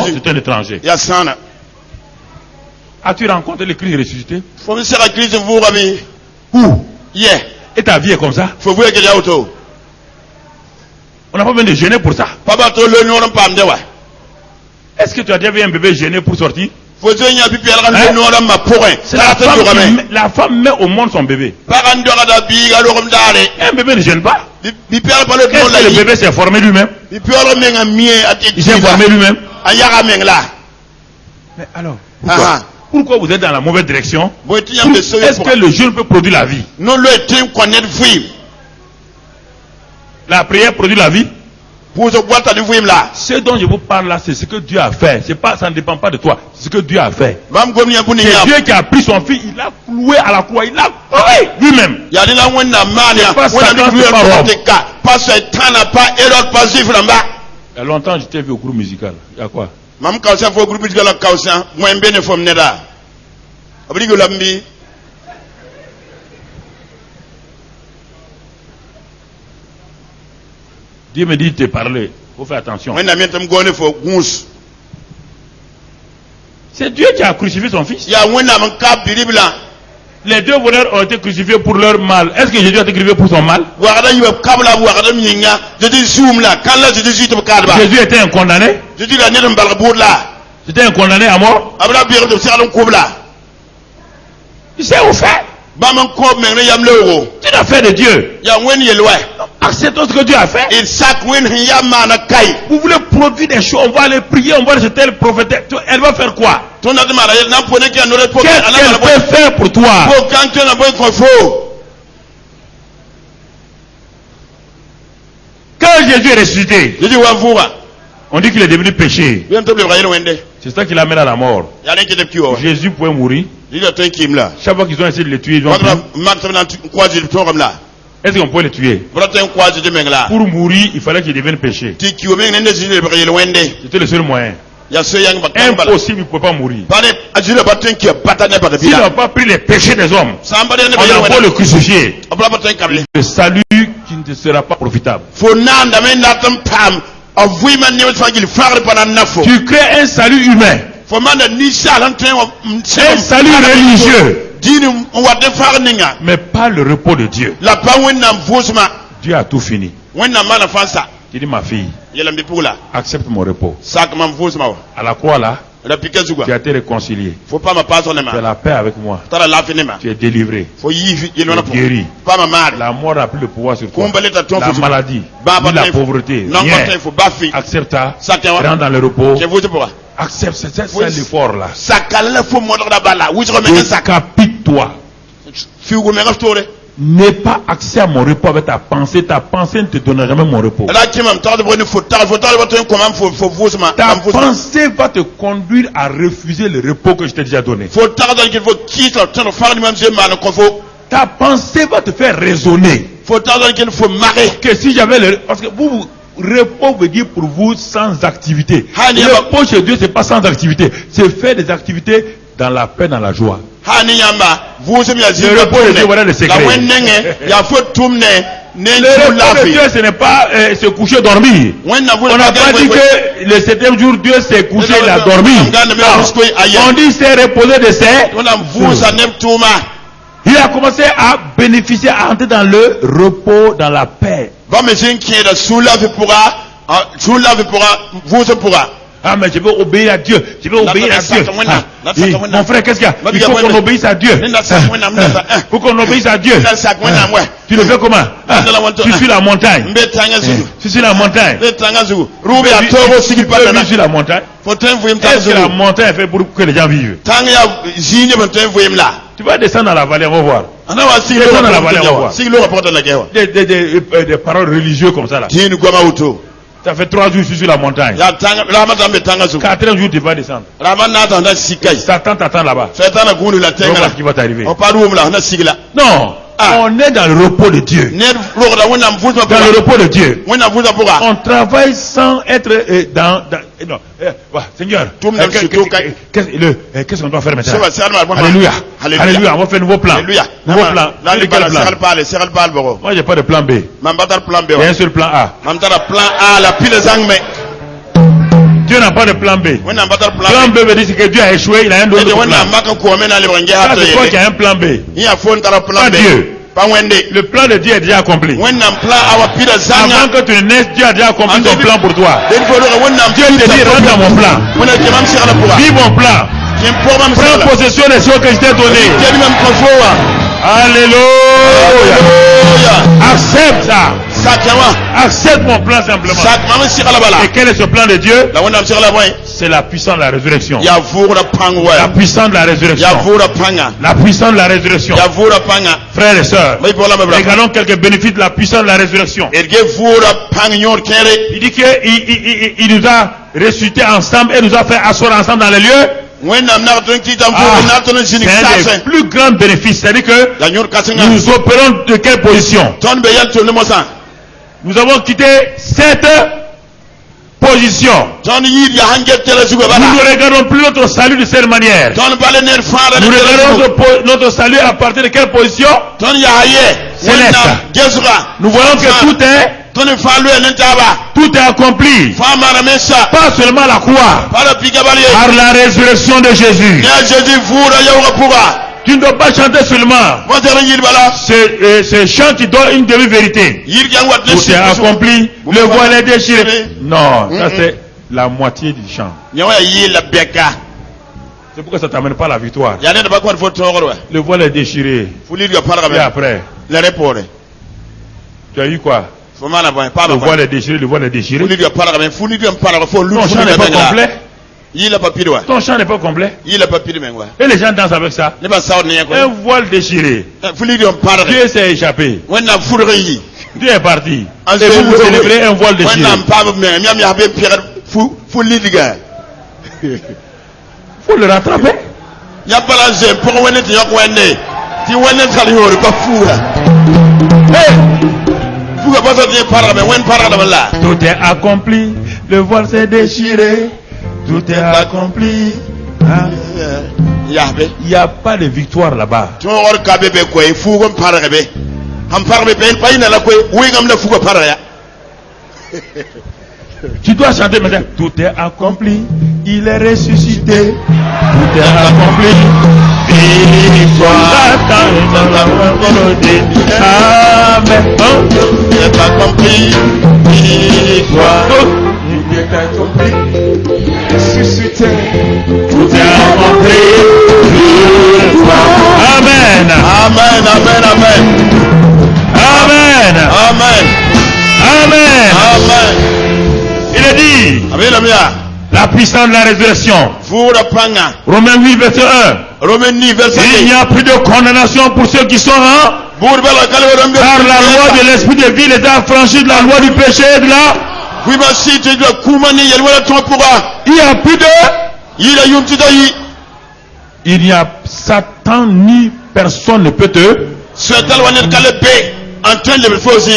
[SPEAKER 3] c'est un étranger. As-tu rencontré le Christ ressuscité? Où? Et ta vie est comme ça? On n'a pas besoin de gêner pour ça. Est-ce que tu as déjà vu un bébé gêné pour sortir? La femme met au monde son bébé. Un bébé ne gêne pas. Est-ce que le bébé s'est formé lui-même? Il s'est formé lui-même. Mais alors, pourquoi vous êtes dans la mauvaise direction? Est-ce que le jeûne peut produire la vie? La prière produit la vie? Ce dont je vous parle là, c'est ce que Dieu a fait. Ça ne dépend pas de toi. C'est ce que Dieu a fait. C'est Dieu qui a pris son fils, il l'a cloué à la croix, il l'a cloué lui-même. Il y a longtemps, j'étais vu au groupe musical. Il y a quoi? Dieu me dit de te parler. Il faut faire attention. C'est Dieu qui a crucifié son fils. Les deux voleurs ont été crucifiés pour leur mal. Est-ce que Jésus a été crucifié pour son mal? Jésus était un condamné. C'était un condamné à mort. Il s'est offert. C'est l'affaire de Dieu. Acceptons ce que Dieu a fait. Vous voulez produire des choses, on va aller prier, on va aller chez tel prophète. Elle va faire quoi? Qu'est-ce qu'elle peut faire pour toi? Jésus est ressuscité,
[SPEAKER 1] Jésus wa vura.
[SPEAKER 3] on dit qu'il est devenu péché.
[SPEAKER 1] Bien to le rayel wende.
[SPEAKER 3] C'est ça qui l'amène à la mort.
[SPEAKER 1] Ya len kete kiwo.
[SPEAKER 3] Jésus pouvait mourir.
[SPEAKER 1] Jésus to kim la.
[SPEAKER 3] Chaque fois qu'ils ont essayé de le tuer, ils ont
[SPEAKER 1] Quand
[SPEAKER 3] dit,
[SPEAKER 1] Marc na quoi Jésus to comme là.
[SPEAKER 3] est-ce qu'on peut le tuer?
[SPEAKER 1] Brata en quoi Jésus mengla.
[SPEAKER 3] Pour mourir, il fallait qu'il devienne péché.
[SPEAKER 1] Ti kiwo men ne Jésus le rayel wende.
[SPEAKER 3] C'était le seul moyen.
[SPEAKER 1] Ya so yang bakambala.
[SPEAKER 3] Impossible, il ne pouvait pas mourir.
[SPEAKER 1] Pane Jésus le batin qui batane pas de
[SPEAKER 3] S'il n'a
[SPEAKER 1] bila.
[SPEAKER 3] pas pris les péchés des hommes,
[SPEAKER 1] Samba de ne
[SPEAKER 3] on a beau le crucifier,
[SPEAKER 1] Abla batin kamle.
[SPEAKER 3] le salut qui ne sera pas profitable.
[SPEAKER 1] Fo nanda men natam pam. Avui man ne fangil fagre pana nafo.
[SPEAKER 3] Tu crées un salut humain,
[SPEAKER 1] Fo man ni sha lan tren
[SPEAKER 3] un salut religieux,
[SPEAKER 1] Dini wade fagre ninga.
[SPEAKER 3] mais pas le repos de Dieu.
[SPEAKER 1] La pa wennam vosma.
[SPEAKER 3] Dieu a tout fini.
[SPEAKER 1] Wennam mana fansa.
[SPEAKER 3] Il dit, ma fille,
[SPEAKER 1] Yelam bi pula.
[SPEAKER 3] accepte mon repos.
[SPEAKER 1] Sak mam vosma wa.
[SPEAKER 3] À la croix là,
[SPEAKER 1] La pique zugwa.
[SPEAKER 3] tu as été réconcilié.
[SPEAKER 1] Faut pas ma passe on
[SPEAKER 3] Tu as
[SPEAKER 1] ma.
[SPEAKER 3] la paix avec moi.
[SPEAKER 1] Tara la finema.
[SPEAKER 3] Tu es délivré.
[SPEAKER 1] Faut yi yelona pour.
[SPEAKER 3] Guéri.
[SPEAKER 1] Pas ma mari.
[SPEAKER 3] La mort n'a plus le pouvoir sur toi.
[SPEAKER 1] Kumbaleta
[SPEAKER 3] La
[SPEAKER 1] tonfu.
[SPEAKER 3] maladie,
[SPEAKER 1] Ba
[SPEAKER 3] ni la
[SPEAKER 1] batin.
[SPEAKER 3] pauvreté,
[SPEAKER 1] Non
[SPEAKER 3] rien.
[SPEAKER 1] batin faut bafi.
[SPEAKER 3] Accepte ça.
[SPEAKER 1] Sakawa.
[SPEAKER 3] Rentre dans le repos.
[SPEAKER 1] Je vous dis pourquoi.
[SPEAKER 3] Accepte, c'est ça
[SPEAKER 1] Oui.
[SPEAKER 3] l'effort là.
[SPEAKER 1] Sakala faut modre da bala. Oui je remets ça.
[SPEAKER 3] Décapite-toi.
[SPEAKER 1] Fiugo me restore.
[SPEAKER 3] N'aie pas accès à mon repos avec ta pensée. Ta pensée ne te donnera jamais mon repos.
[SPEAKER 1] Là qui m'am tard de prendre faut tard batin comment faut vosma.
[SPEAKER 3] Ta pensée va te conduire à refuser le repos que je t'ai déjà donné.
[SPEAKER 1] Faut tard dans qu'il faut quitter le temps de faire même j'ai mal qu'on faut.
[SPEAKER 3] Ta pensée va te faire raisonner
[SPEAKER 1] Faut tard dans qu'il faut marrer.
[SPEAKER 3] que si j'avais le... Parce que vous, repos veut dire pour vous sans activité.
[SPEAKER 1] Hani
[SPEAKER 3] Le repos chez Dieu, c'est pas sans activité. C'est faire des activités dans la paix, dans la joie.
[SPEAKER 1] Hani yamba vous me yazir.
[SPEAKER 3] Le repos de Dieu, voilà le secret.
[SPEAKER 1] La wennenge ya faut tourner.
[SPEAKER 3] Le repos de Dieu, ce n'est pas se coucher dormir. On n'a pas dit que le 7e jour, Dieu s'est couché, il a dormi. Non. On dit c'est reposer de ses. Il a commencé à bénéficier, à entrer dans le repos, dans la paix. Ah, mais je veux obéir à Dieu. Je veux obéir à Dieu. Mon frère, qu'est-ce qu'il y a? Il faut qu'on obéisse à Dieu. Il faut qu'on obéisse à Dieu. Tu le fais comment? Tu suis la montagne. Tu suis la montagne. Tu peux vivre sur la montagne. Est-ce que la montagne est faite pour que les gens vivent? Tu vas descendre dans la vallée, on va voir. Descendre dans la vallée, on va voir. Des paroles religieuses comme ça là. Ça fait 3 jours que je suis sur la montagne. 4e jour, tu vas descendre. Satan t'attend là-bas. On va voir ce qui va t'arriver. Non. On est dans le repos de Dieu. Dans le repos de Dieu. On travaille sans être dans non. Seigneur, qu'est-ce qu'on doit faire maintenant? Alléluia. Alléluia. On va faire un nouveau plan. Nouveau plan. Moi, j'ai pas de plan B. Il y a un seul plan A. Dieu n'a pas de plan B. Plan B veut dire que Dieu a échoué, il a un autre plan. Ça, c'est toi qui as un plan B. Pas Dieu. Le plan de Dieu est déjà accompli. Avant que tu ne naisses, Dieu a déjà accompli son plan pour toi. Dieu te dit, rentre dans mon plan. Vis mon plan. Prends possession des choses que je t'ai données. Alléluia. Accepte ça. Accepte mon plan simplement. Et quel est ce plan de Dieu? C'est la puissance de la résurrection. La puissance de la résurrection. La puissance de la résurrection. Frères et sœurs, regardons quelques bénéfices de la puissance de la résurrection. Il dit qu'il nous a ressuscités ensemble et nous a fait asseoir ensemble dans les lieux. C'est un des plus grands bénéfices. C'est-à-dire que nous opérons de quelle position? Nous avons quitté cette position. Nous ne regardons plus notre salut de cette manière. Nous regardons notre salut à partir de quelle position? Céleste. Nous voyons que tout est accompli. Pas seulement la croix, par la résurrection de Jésus. Tu ne dois pas chanter seulement ce chant qui donne une demi-vérité. Tout est accompli, le voile est déchiré. Non, ça c'est la moitié du chant. C'est pourquoi ça ne t'amène pas à la victoire. Le voile est déchiré. Et après, tu as eu quoi? Le voile est déchiré, le voile est déchiré. Ton chant n'est pas complet. Ton chant n'est pas complet. Et les gens dansent avec ça. Un voile déchiré. Dieu s'est échappé. Dieu est parti. Et vous célébrez un voile déchiré. Faut le rattraper. Tout est accompli. Le voile s'est déchiré. Tout est accompli. Hein? Il n'y a pas de victoire là-bas. Tu dois chanter maintenant. Tout est accompli. Il est ressuscité. Tout est accompli. Victoire. Amen. Tout est accompli. Victoire. Il est accompli. Ressuscité. Tout est accompli. Victoire. Amen.
[SPEAKER 1] Amen. Amen. Amen.
[SPEAKER 3] Amen.
[SPEAKER 1] Amen.
[SPEAKER 3] Amen.
[SPEAKER 1] Amen.
[SPEAKER 3] Il est dit. La puissance de la résurrection. Romains 8 verset 1. Il n'y a plus de condamnation pour ceux qui sont en. Car la loi de l'esprit de vie les a affranchis de la loi du péché et de la. Il n'y a plus de. Il n'y a Satan ni personne ne peut te.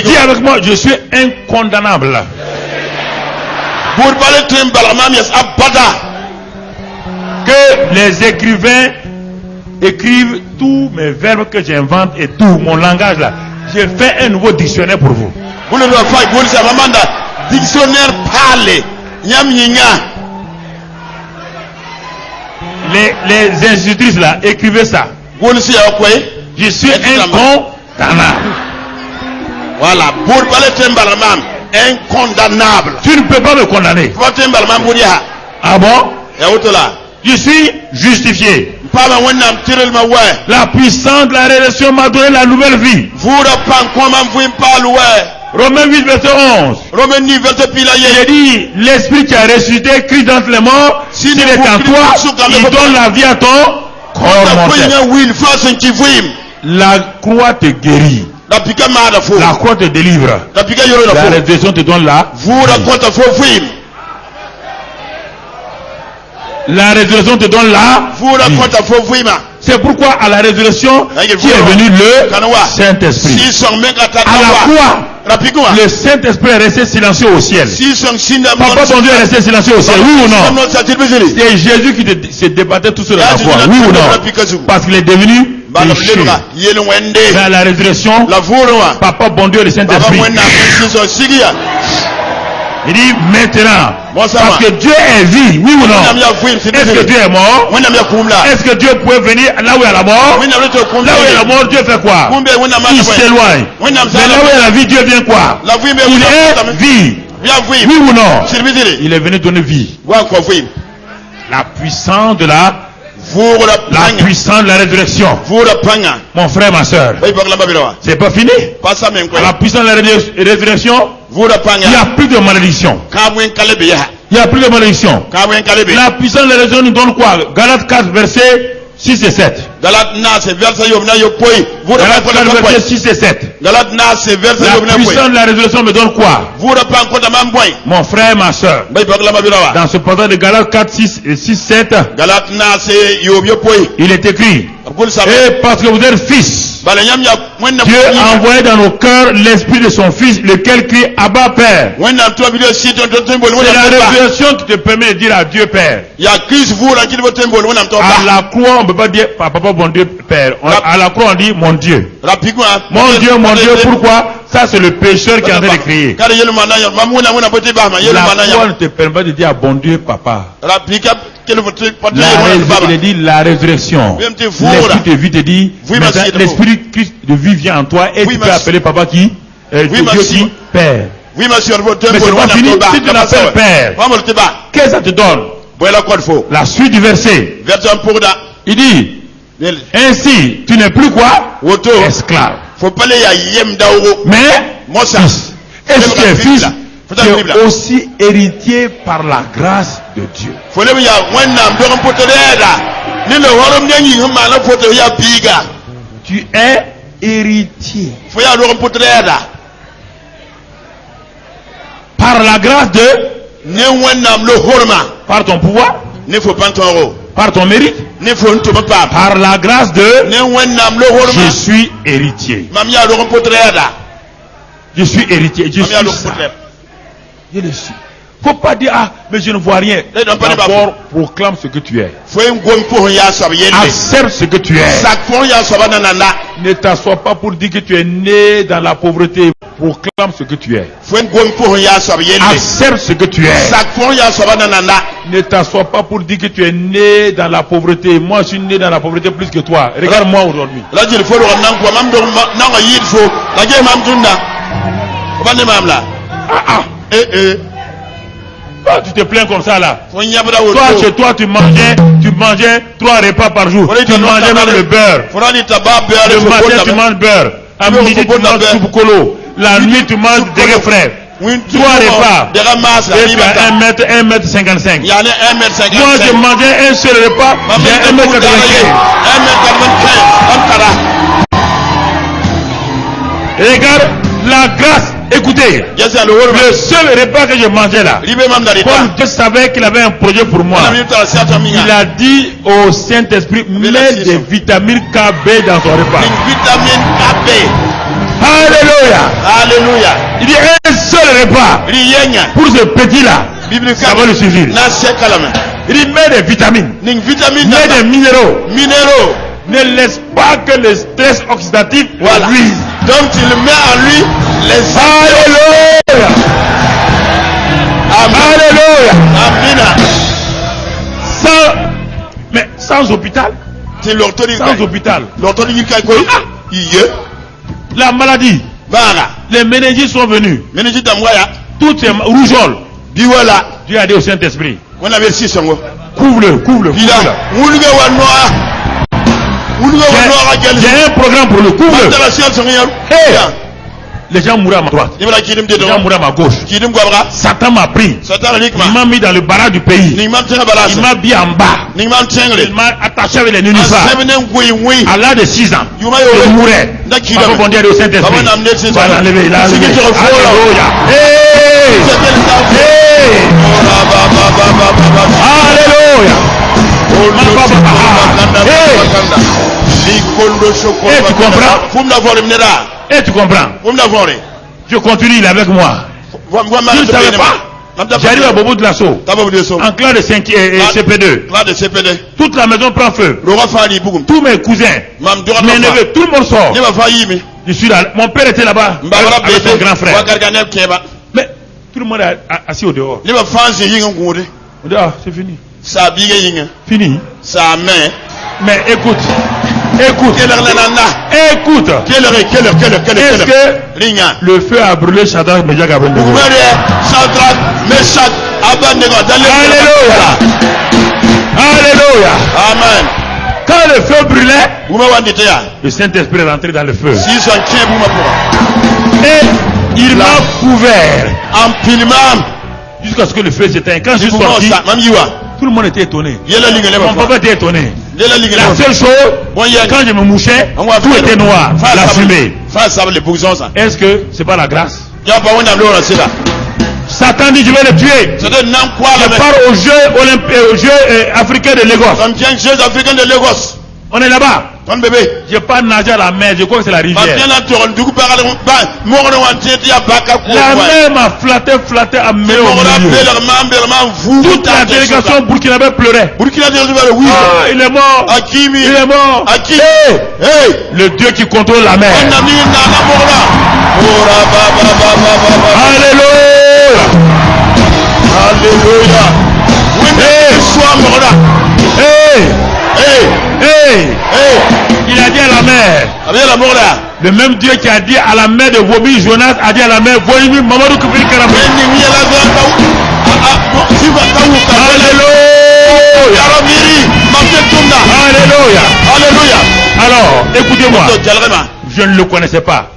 [SPEAKER 3] Dis avec moi, je suis incondamnable. Que les écrivains écrivent tous mes verbes que j'invente et tout mon langage là. J'ai fait un nouveau dictionnaire pour vous. Les institutrices là, écrivez ça. Je suis incondamnable.
[SPEAKER 1] Voilà. Incondamnable.
[SPEAKER 3] Tu ne peux pas me condamner. Ah bon? Je suis justifié. La puissance de la rédemption m'a donné la nouvelle vie. Romains 8 verset 11. Il dit, l'esprit qui a ressuscité crie dans les morts. S'il est en toi, il donne la vie à ton corps mortel. La croix te guérit. La croix te délivre. La résurrection te donne la vie. La résurrection te donne la vie. C'est pourquoi à la résurrection qui est venu le Saint-Esprit. À la croix, le Saint-Esprit est resté silencieux au ciel. Papa ton Dieu est resté silencieux au ciel, oui ou non? C'est Jésus qui se débattait tout seul à la croix, oui ou non? Parce qu'il est devenu péché. Mais à la résurrection, Papa bon Dieu le Saint-Esprit. Il dit maintenant, parce que Dieu est vie, oui ou non? Est-ce que Dieu est mort? Est-ce que Dieu pouvait venir là où il y a la mort? Là où il y a la mort, Dieu fait quoi? Il s'éloigne. Mais là où il y a la vie, Dieu vient quoi? Il est vie. Oui ou non? Il est venu donner vie. La puissance de la puissance de la résurrection. Mon frère, ma soeur, c'est pas fini. À la puissance de la résurrection, il n'y a plus de malédiction. Il n'y a plus de malédiction. La puissance de la résurrection nous donne quoi? Galates 4 verset 6 et 7. Galates 4 verset 6 et 7. La puissance de la résurrection me donne quoi? Mon frère, ma soeur, dans ce passage de Galates 4, 6 et 6, 7, il est écrit, et parce que vous êtes fils, Dieu a envoyé dans nos cœurs l'esprit de son fils, lequel crie Abba Père. C'est la révélation qui te permet de dire à Dieu Père. À la croix, on ne peut pas dire Papa bon Dieu Père. À la croix, on dit mon Dieu. Mon Dieu, pourquoi? Ça, c'est le pécheur qui est en train de crier. La croix ne te permet pas de dire à bon Dieu Papa. Il dit la résurrection. L'esprit de vie te dit, l'esprit de vie vient en toi et tu peux appeler Papa qui? Dieu qui? Père. Mais c'est pas fini. Si tu l'appelles Père, qu'est-ce que ça te donne? La suite du verset. Il dit, ainsi, tu n'es plus quoi? Esclave. Mais, fils. Est-ce que tu es fils? Tu es aussi héritier par la grâce de Dieu. Tu es héritier. Par la grâce de, par ton pouvoir, par ton mérite, par la grâce de, je suis héritier. Je suis héritier. Je suis ça. Je le suis. Faut pas dire ah mais je ne vois rien. D'abord proclame ce que tu es. Accepte ce que tu es. Ne t'assois pas pour dire que tu es né dans la pauvreté. Proclame ce que tu es. Accepte ce que tu es. Ne t'assois pas pour dire que tu es né dans la pauvreté. Moi je suis né dans la pauvreté plus que toi. Regarde-moi aujourd'hui. Toi, tu te plains comme ça là. Toi, chez toi, tu mangeais 3 repas par jour. Tu mangeais même le beurre. Le matin, tu manges beurre. À midi, tu manges soupe colo. La nuit, tu manges des frères. 3 repas. Et tu as 1m55. Moi, je mangeais un seul repas. J'ai 1m95. Regarde la grâce. Écoutez, le seul repas que je mangeais là, comme je savais qu'il avait un projet pour moi, il a dit au Saint-Esprit, mets des vitamines KB dans son repas. Alléluia. Alléluia. Il dit un seul repas pour ce petit là, ça va le suffire. Il dit mets des vitamines, mets des minéraux. Ne laisse pas que le stress oxydatif lui. Donc il met en lui les Alléluia. Alléluia. Amen. Sans hôpital. Sans hôpital. La maladie. Les méningites sont venus. Toutes ces rougeoles. Dieu a dit au Saint-Esprit. Couvre-le. J'ai un programme pour le couvre. Les gens mourent à ma droite. Les gens mourent à ma gauche. Satan m'a pris. Il m'a mis dans le barrage du pays. Il m'a mis en bas. Il m'a attaché avec les nénuphars. À l'âge de 6 ans, je mourais. Ma rebondir au Saint-Esprit. Il va l'enlever. Alléluia. Alléluia. Et tu comprends? Je continue, il est avec moi. Tu ne savais pas? J'arrive à Bobo de l'assaut. En classe de 5 et CP2. Toute la maison prend feu. Tous mes cousins, mes neveux, tout le monde sort. Je suis là. Mon père était là-bas avec son grand frère. Mais tout le monde est assis au dehors. On dit ah, c'est fini. Fini. Mais écoute. Quelle heure? Est-ce que le feu a brûlé Shadrach, Meshach, Abednego? Alléluia. Amen. Quand le feu brûlait, le Saint-Esprit est rentré dans le feu. Et il m'a couvert jusqu'à ce que le feu s'éteigne. Quand je suis sorti, tout le monde était étonné. Mon papa était étonné. La seule chose, quand je me mouchais, tout était noir, la fumée. Est-ce que c'est pas la grâce? Satan dit je vais le tuer. Je pars aux Jeux africains de Lagos. On est là-bas. Je pas nager à la mer, je crois que c'est la rivière. La mer m'a flatté à mer au milieu. Toute la délégation burkinabé pleurait. Ah, il est mort. Il est mort. Hey, le Dieu qui contrôle la mer. Alléluia. Alléluia. Il a dit à la mer. Le même Dieu qui a dit à la mer de vomir Jonas a dit à la mer vomir Mamadou Koufiri Karabé. Alléluia. Alors, écoutez-moi. Je ne le connaissais pas.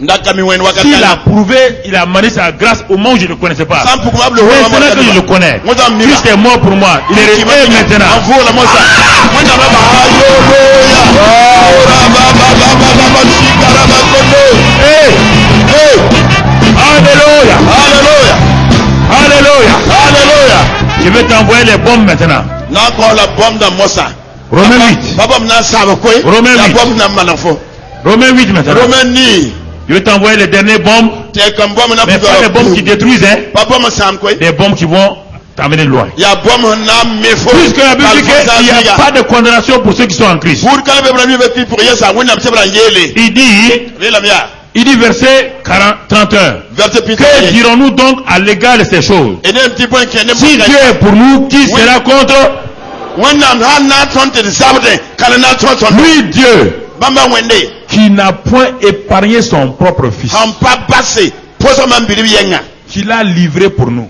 [SPEAKER 3] S'il a prouvé, il a manié sa grâce au moment où je ne le connaissais pas. Maintenant que je le connais, Christ est mort pour moi. Il est réveillé maintenant. Alléluia. Alléluia. envoyer les bombes maintenant. Romains 8. Romains 8. Romains 8 maintenant. Je vais t'envoyer les dernières bombes. Mais pas des bombes qui détruisent, hein. Des bombes qui vont t'amener loin. Puisque la Bible dit qu'il n'y a pas de condamnation pour ceux qui sont en Christ. Il dit verset 31. Que dirons-nous donc à l'égard de ces choses? Si Dieu est pour nous, qui sera contre? Lui, Dieu, qui n'a point épargné son propre fils, qu'il l'a livré pour nous.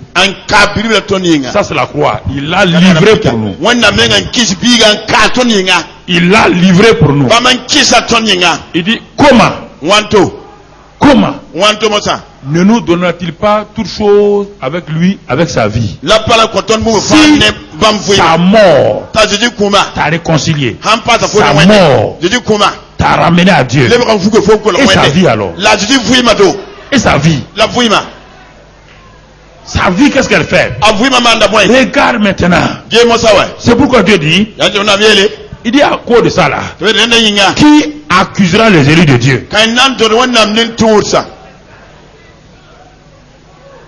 [SPEAKER 3] Ça c'est la croix. Il l'a livré pour nous. Il l'a livré pour nous. Il dit comment ne nous donnera-t-il pas toute chose avec lui, avec sa vie? Si sa mort t'a réconcilié, sa mort t'a ramené à Dieu, et sa vie alors? Et sa vie? Sa vie, qu'est-ce qu'elle fait? Regarde maintenant. C'est pourquoi Dieu dit, il dit à cause de ça là, qui accusera les élus de Dieu?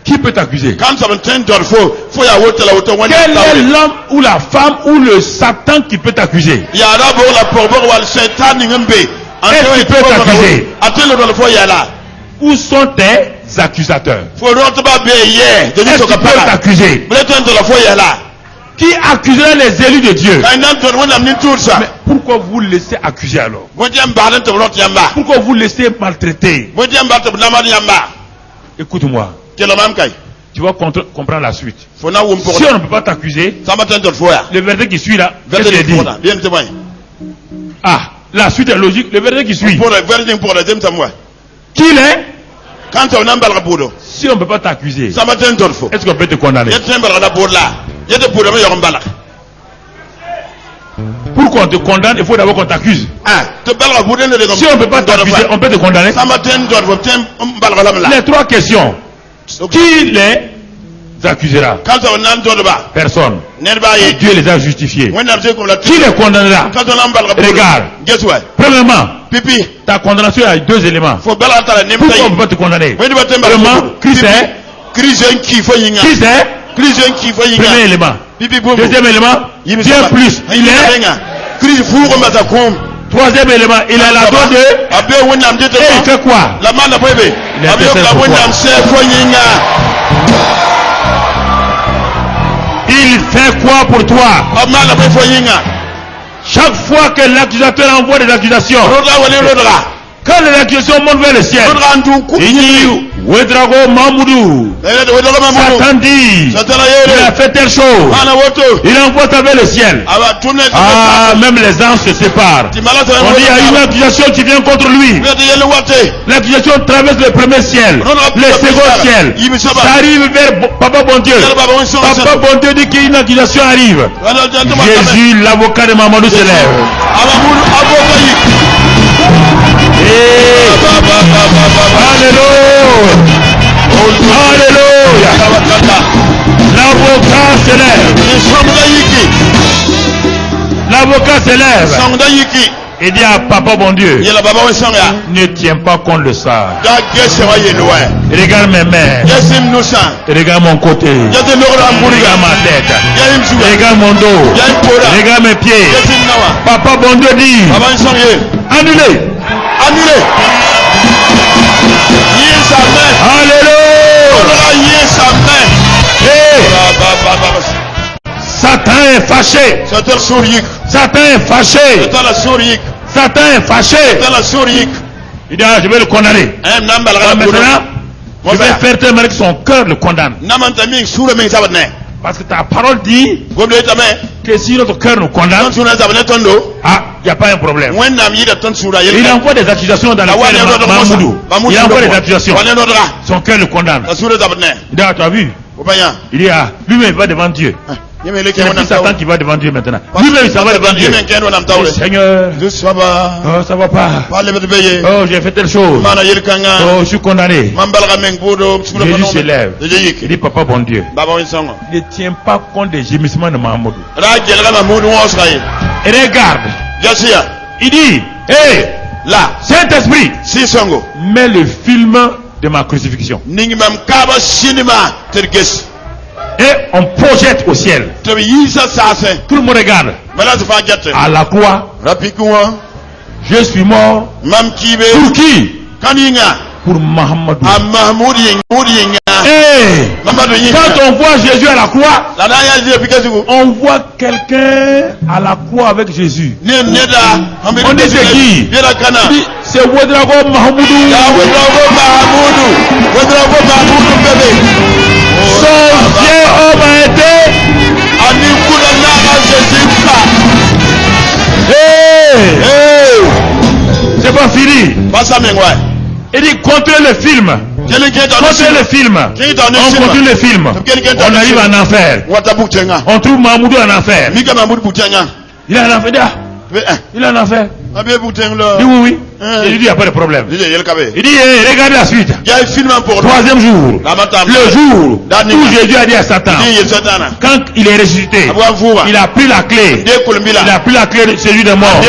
[SPEAKER 3] Qui peut t'accuser? Quel est l'homme ou la femme ou le Satan qui peut t'accuser? Est-ce qu'il peut t'accuser? Où sont tes accusateurs? Est-ce qu'il peut t'accuser? Qui accusera les élus de Dieu? Mais pourquoi vous laissez accuser alors? Pourquoi vous laissez maltraiter? Écoute-moi. Tu vas comprendre la suite. Si on ne peut pas t'accuser, le verset qui suit là, qu'est-ce qu'il dit? Ah, la suite est logique. Le verset qui suit. Qui est? Si on ne peut pas t'accuser, est-ce qu'on peut te condamner? Pour qu'on te condamne, il faut d'abord qu'on t'accuse. Si on ne peut pas t'accuser, on peut te condamner. Les trois questions. Qui les accusera? Personne. Dieu les a justifiés. Qui les condamnera? Regarde. Premièrement, ta condamnation a deux éléments. Pourquoi on ne peut pas te condamner? Premièrement, Christ est. Premier élément. Deuxième élément, bien plus. Il est. Troisième élément, il a la droite de. Et il fait quoi? Il intercède pour toi. Il fait quoi pour toi? Chaque fois que l'accusateur envoie des accusations, quand les accusations montent vers le ciel, il dit Wedrago Mamoudou, Satan dit, il a fait telle chose, il envoie vers le ciel. Ah, même les anges se séparent. On dit il y a une accusation qui vient contre lui. L'accusation traverse le premier ciel, le second ciel. Ça arrive vers Papa bon Dieu. Papa bon Dieu dit qu'une accusation arrive. Jésus, l'avocat de Mamadou, se lève. Alléluia. Alléluia. L'avocat se lève. L'avocat se lève. Et dit à Papa bon Dieu, ne tiens pas compte de ça. Regarde mes mains. Regarde mon côté. Regarde ma tête. Regarde mon dos. Regarde mes pieds. Papa bon Dieu dit, annulez. Alléluia. Satan est fâché. Satan est fâché. Satan est fâché. Il dit, je vais le condamner. Maintenant, je vais faire tellement que son cœur le condamne. Parce que ta parole dit que si notre cœur nous condamne, il n'y a pas un problème. Il envoie des accusations dans le cœur de Mamoudou. Il envoie des accusations. Son cœur le condamne. Il dit, tu as vu? Il dit, lui-même va devant Dieu. C'est le petit Satan qui va devant Dieu maintenant. Lui-même il s'en va devant Dieu. Seigneur, ça va pas. Oh, j'ai fait telle chose. Oh, je suis condamné. Jésus se lève. Il dit, papa bon Dieu, ne tiens pas compte des gémissements de Mahamoudou. Et regarde. Il dit, hé, là, Saint-Esprit, mets le film de ma crucifixion. Et on projette au ciel. Tout le monde regarde. À la croix, je suis mort. Pour qui? Pour Mahamadou. Hey, quand on voit Jésus à la croix, on voit quelqu'un à la croix avec Jésus. On dit c'est qui? C'est Ouedraogo Mahamoudou. Son vieil homme a été. Hey, c'est pas fini. Il dit contrôlez le film. Contrôlez le film. On continue le film. On arrive en enfer. On trouve Mahamoudou en enfer. Il est en enfer. Il est en enfer. Il dit oui. Il dit il n'y a pas de problème. Il dit regardez la suite. Troisième jour. Le jour où Jésus a dit à Satan, quand il est ressuscité, il a pris la clé. Il a pris la clé de celui de mort.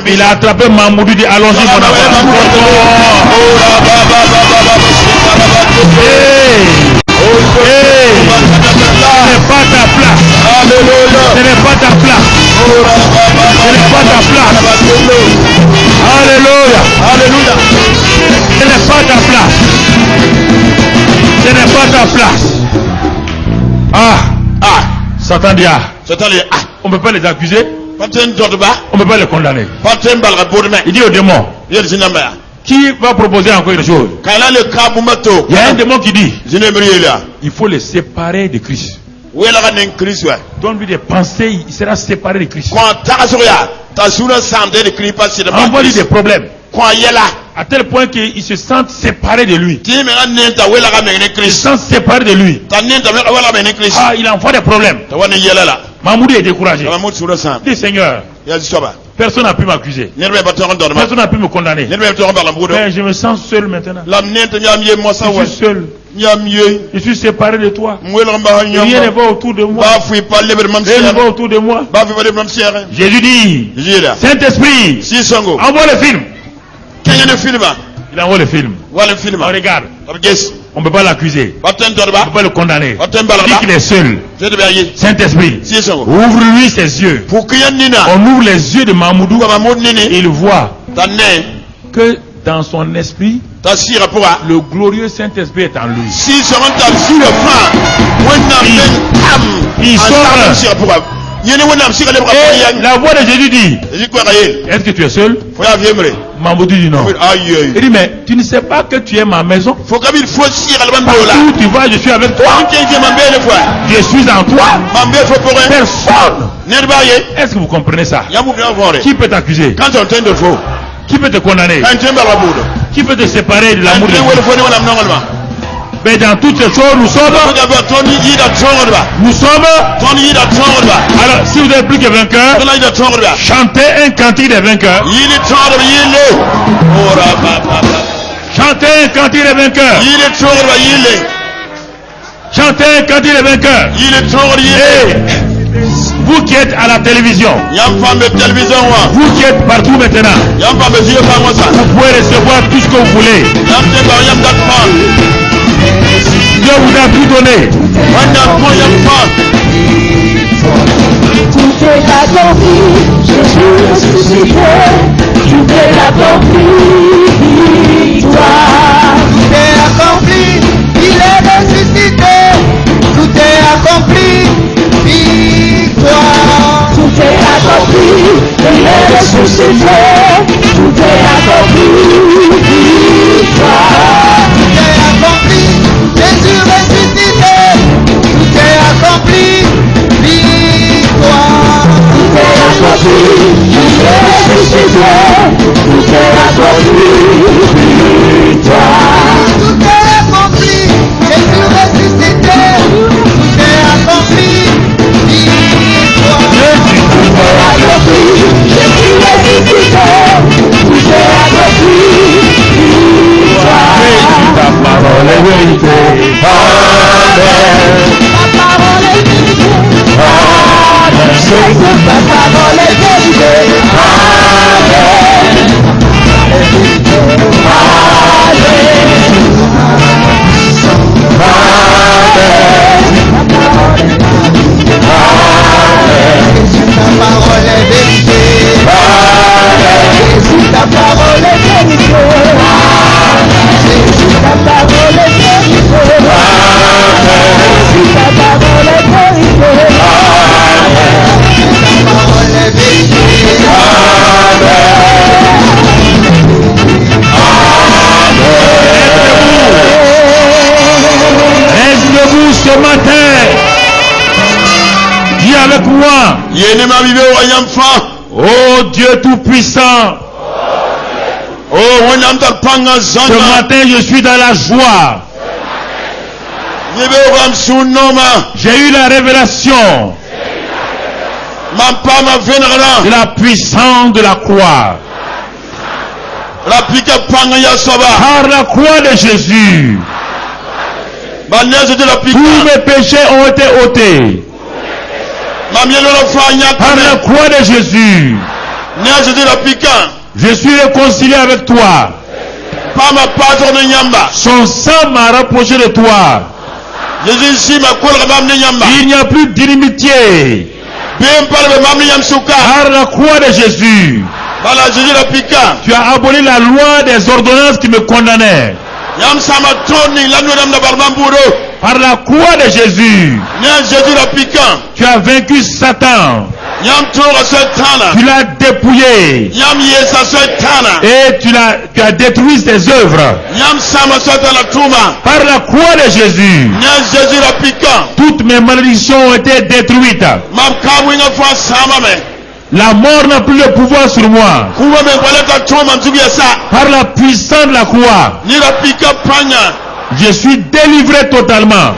[SPEAKER 3] Il a attrapé Mahamoudou. Il dit allons-y mon enfant. Ce n'est pas ta place. Ce n'est pas ta place. Ce n'est pas ta place. Alléluia. Alléluia. Ce n'est pas ta place. Ce n'est pas ta place. Satan dit on ne peut pas les accuser. On ne peut pas les condamner. Il dit au démon, qui va proposer encore une chose? Il y a un démon qui dit, il faut les séparer de Christ. Donne-lui des pensées, il sera séparé de Christ. Envoie-lui des problèmes. À tel point qu'ils se sentent séparés de lui. Ils se sentent séparés de lui. Il envoie des problèmes. Mahamoudou est découragé. Il dit Seigneur, personne n'a pu m'accuser. Personne n'a pu me condamner. Mais je me sens seul maintenant. Je suis seul. Je suis séparé de toi. Rien ne va autour de moi. Rien ne va autour de moi. Jésus dit, Saint-Esprit, envoie le film. Il envoie le film. On regarde. On ne peut pas l'accuser. On ne peut pas le condamner. Il dit qu'il est seul. Saint-Esprit, ouvre-lui ses yeux. On ouvre les yeux de Mahamoudou et il voit que dans son esprit, le glorieux Saint-Esprit est en lui. Il sort. Et la voix de Jésus dit, est-ce que tu es seul? Mahamoudou dit non. Il dit mais tu ne sais pas que tu es ma maison. Partout où tu vas, je suis avec toi. Je suis en toi. Personne. Est-ce que vous comprenez ça? Qui peut t'accuser? Qui peut te condamner? Qui peut te séparer de l'amour de Dieu? Mais dans toutes ces choses, nous sommes. Alors, si vous êtes plus que vainqueur, chantez un cantique des vainqueurs. Chantez un cantique des vainqueurs. Chantez un cantique des vainqueurs. Vous qui êtes à la télévision, vous qui êtes partout maintenant, vous pouvez recevoir tout ce que vous voulez. Dieu vous a tout donné.
[SPEAKER 4] Tout est accompli, Jésus ressuscité, tout est accompli, victoire. Tout est accompli, il est ressuscité, tout est accompli, victoire. Tout est accompli, il est ressuscité, tout est accompli, victoire. Tout est accompli, Jésus ressuscité, tout est accompli, victoire. Tout est accompli, Jésus ressuscité, tout est accompli, victoire. Tout est accompli, Jésus ressuscité, tout est accompli, victoire. Jésus, ta parole est vérité.
[SPEAKER 3] Ce matin, dis avec moi, oh Dieu Tout-Puissant, ce matin je suis dans la joie. J'ai eu la révélation de la puissance de la croix. Par la croix de Jésus, tous mes péchés ont été ôtés. Par la croix de Jésus, je suis réconcilié avec toi. Son sang m'a rapproché de toi. Il n'y a plus d'inimitié. Par la croix de Jésus, tu as aboli la loi des ordonnances qui me condamnaient. Par la croix de Jésus, tu as vaincu Satan. Tu l'as dépouillé. Et tu as détruit ses œuvres. Par la croix de Jésus, toutes mes malédictions ont été détruites. La mort n'a plus de pouvoir sur moi. Par la puissance de la croix, je suis délivré totalement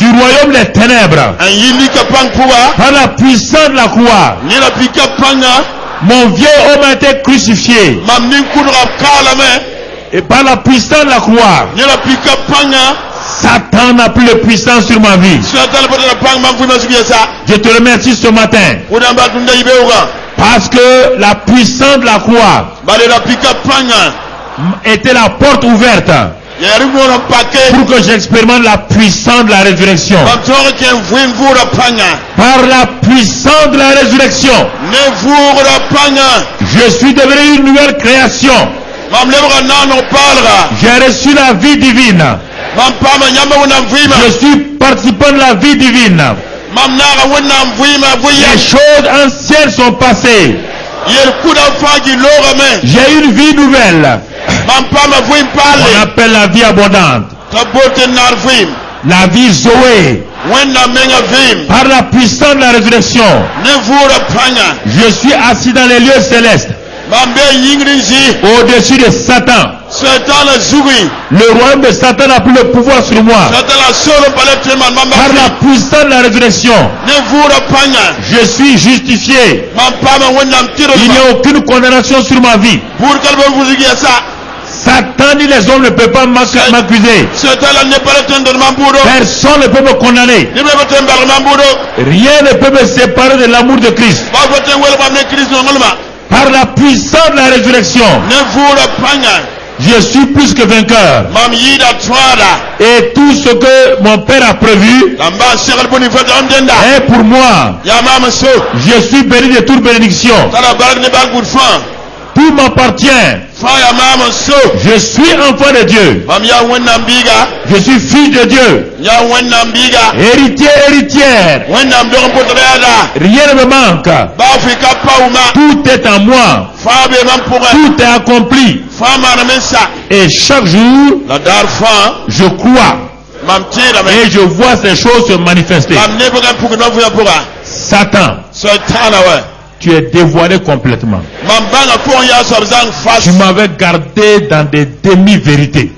[SPEAKER 3] du royaume des ténèbres. Par la puissance de la croix, mon vieil homme a été crucifié. Et par la puissance de la croix, Satan n'a plus de puissance sur ma vie. Je te remercie ce matin. Parce que la puissance de la croix était la porte ouverte pour que j'expérimente la puissance de la résurrection. Par la puissance de la résurrection, je suis devenu une nouvelle création. J'ai reçu la vie divine. Je suis participant de la vie divine. Les choses anciennes sont passées. J'ai une vie nouvelle. On appelle la vie abondante. La vie Zoé. Par la puissance de la résurrection, je suis assis dans les lieux célestes. Au-dessus de Satan. Le royaume de Satan n'a plus le pouvoir sur moi. Par la puissance de la résurrection, je suis justifié. Il n'y a aucune condamnation sur ma vie. Satan ni les hommes ne peuvent pas m'accuser. Personne ne peut me condamner. Rien ne peut me séparer de l'amour de Christ. Par la puissance de la résurrection, je suis plus que vainqueur. Et tout ce que mon Père a prévu est pour moi. Je suis béni de toute bénédiction. Tout m'appartient. Je suis enfant de Dieu. Je suis fils de Dieu. Héritier, héritière. Rien ne me manque. Tout est en moi. Tout est accompli. Et chaque jour, je crois. Et je vois ces choses se manifester. Satan, tu es dévoilé complètement. Tu m'avais gardé dans des demi-vérités.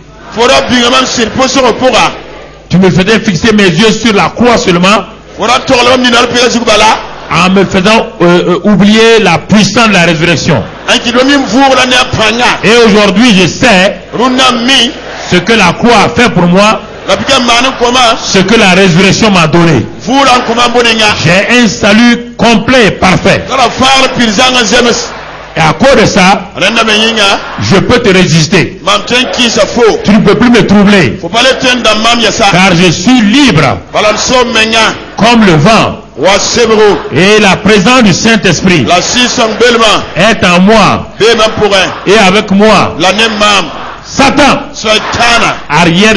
[SPEAKER 3] Tu me faisais fixer mes yeux sur la croix seulement, en me faisant oublier la puissance de la résurrection. Et aujourd'hui, je sais ce que la croix a fait pour moi. ce que la résurrection m'a donné. J'ai un salut complet et parfait. Et à cause de ça, je peux te résister. Tu ne peux plus me troubler. Car je suis libre comme le vent. Et la présence du Saint-Esprit est en moi et avec moi. Satan, arrière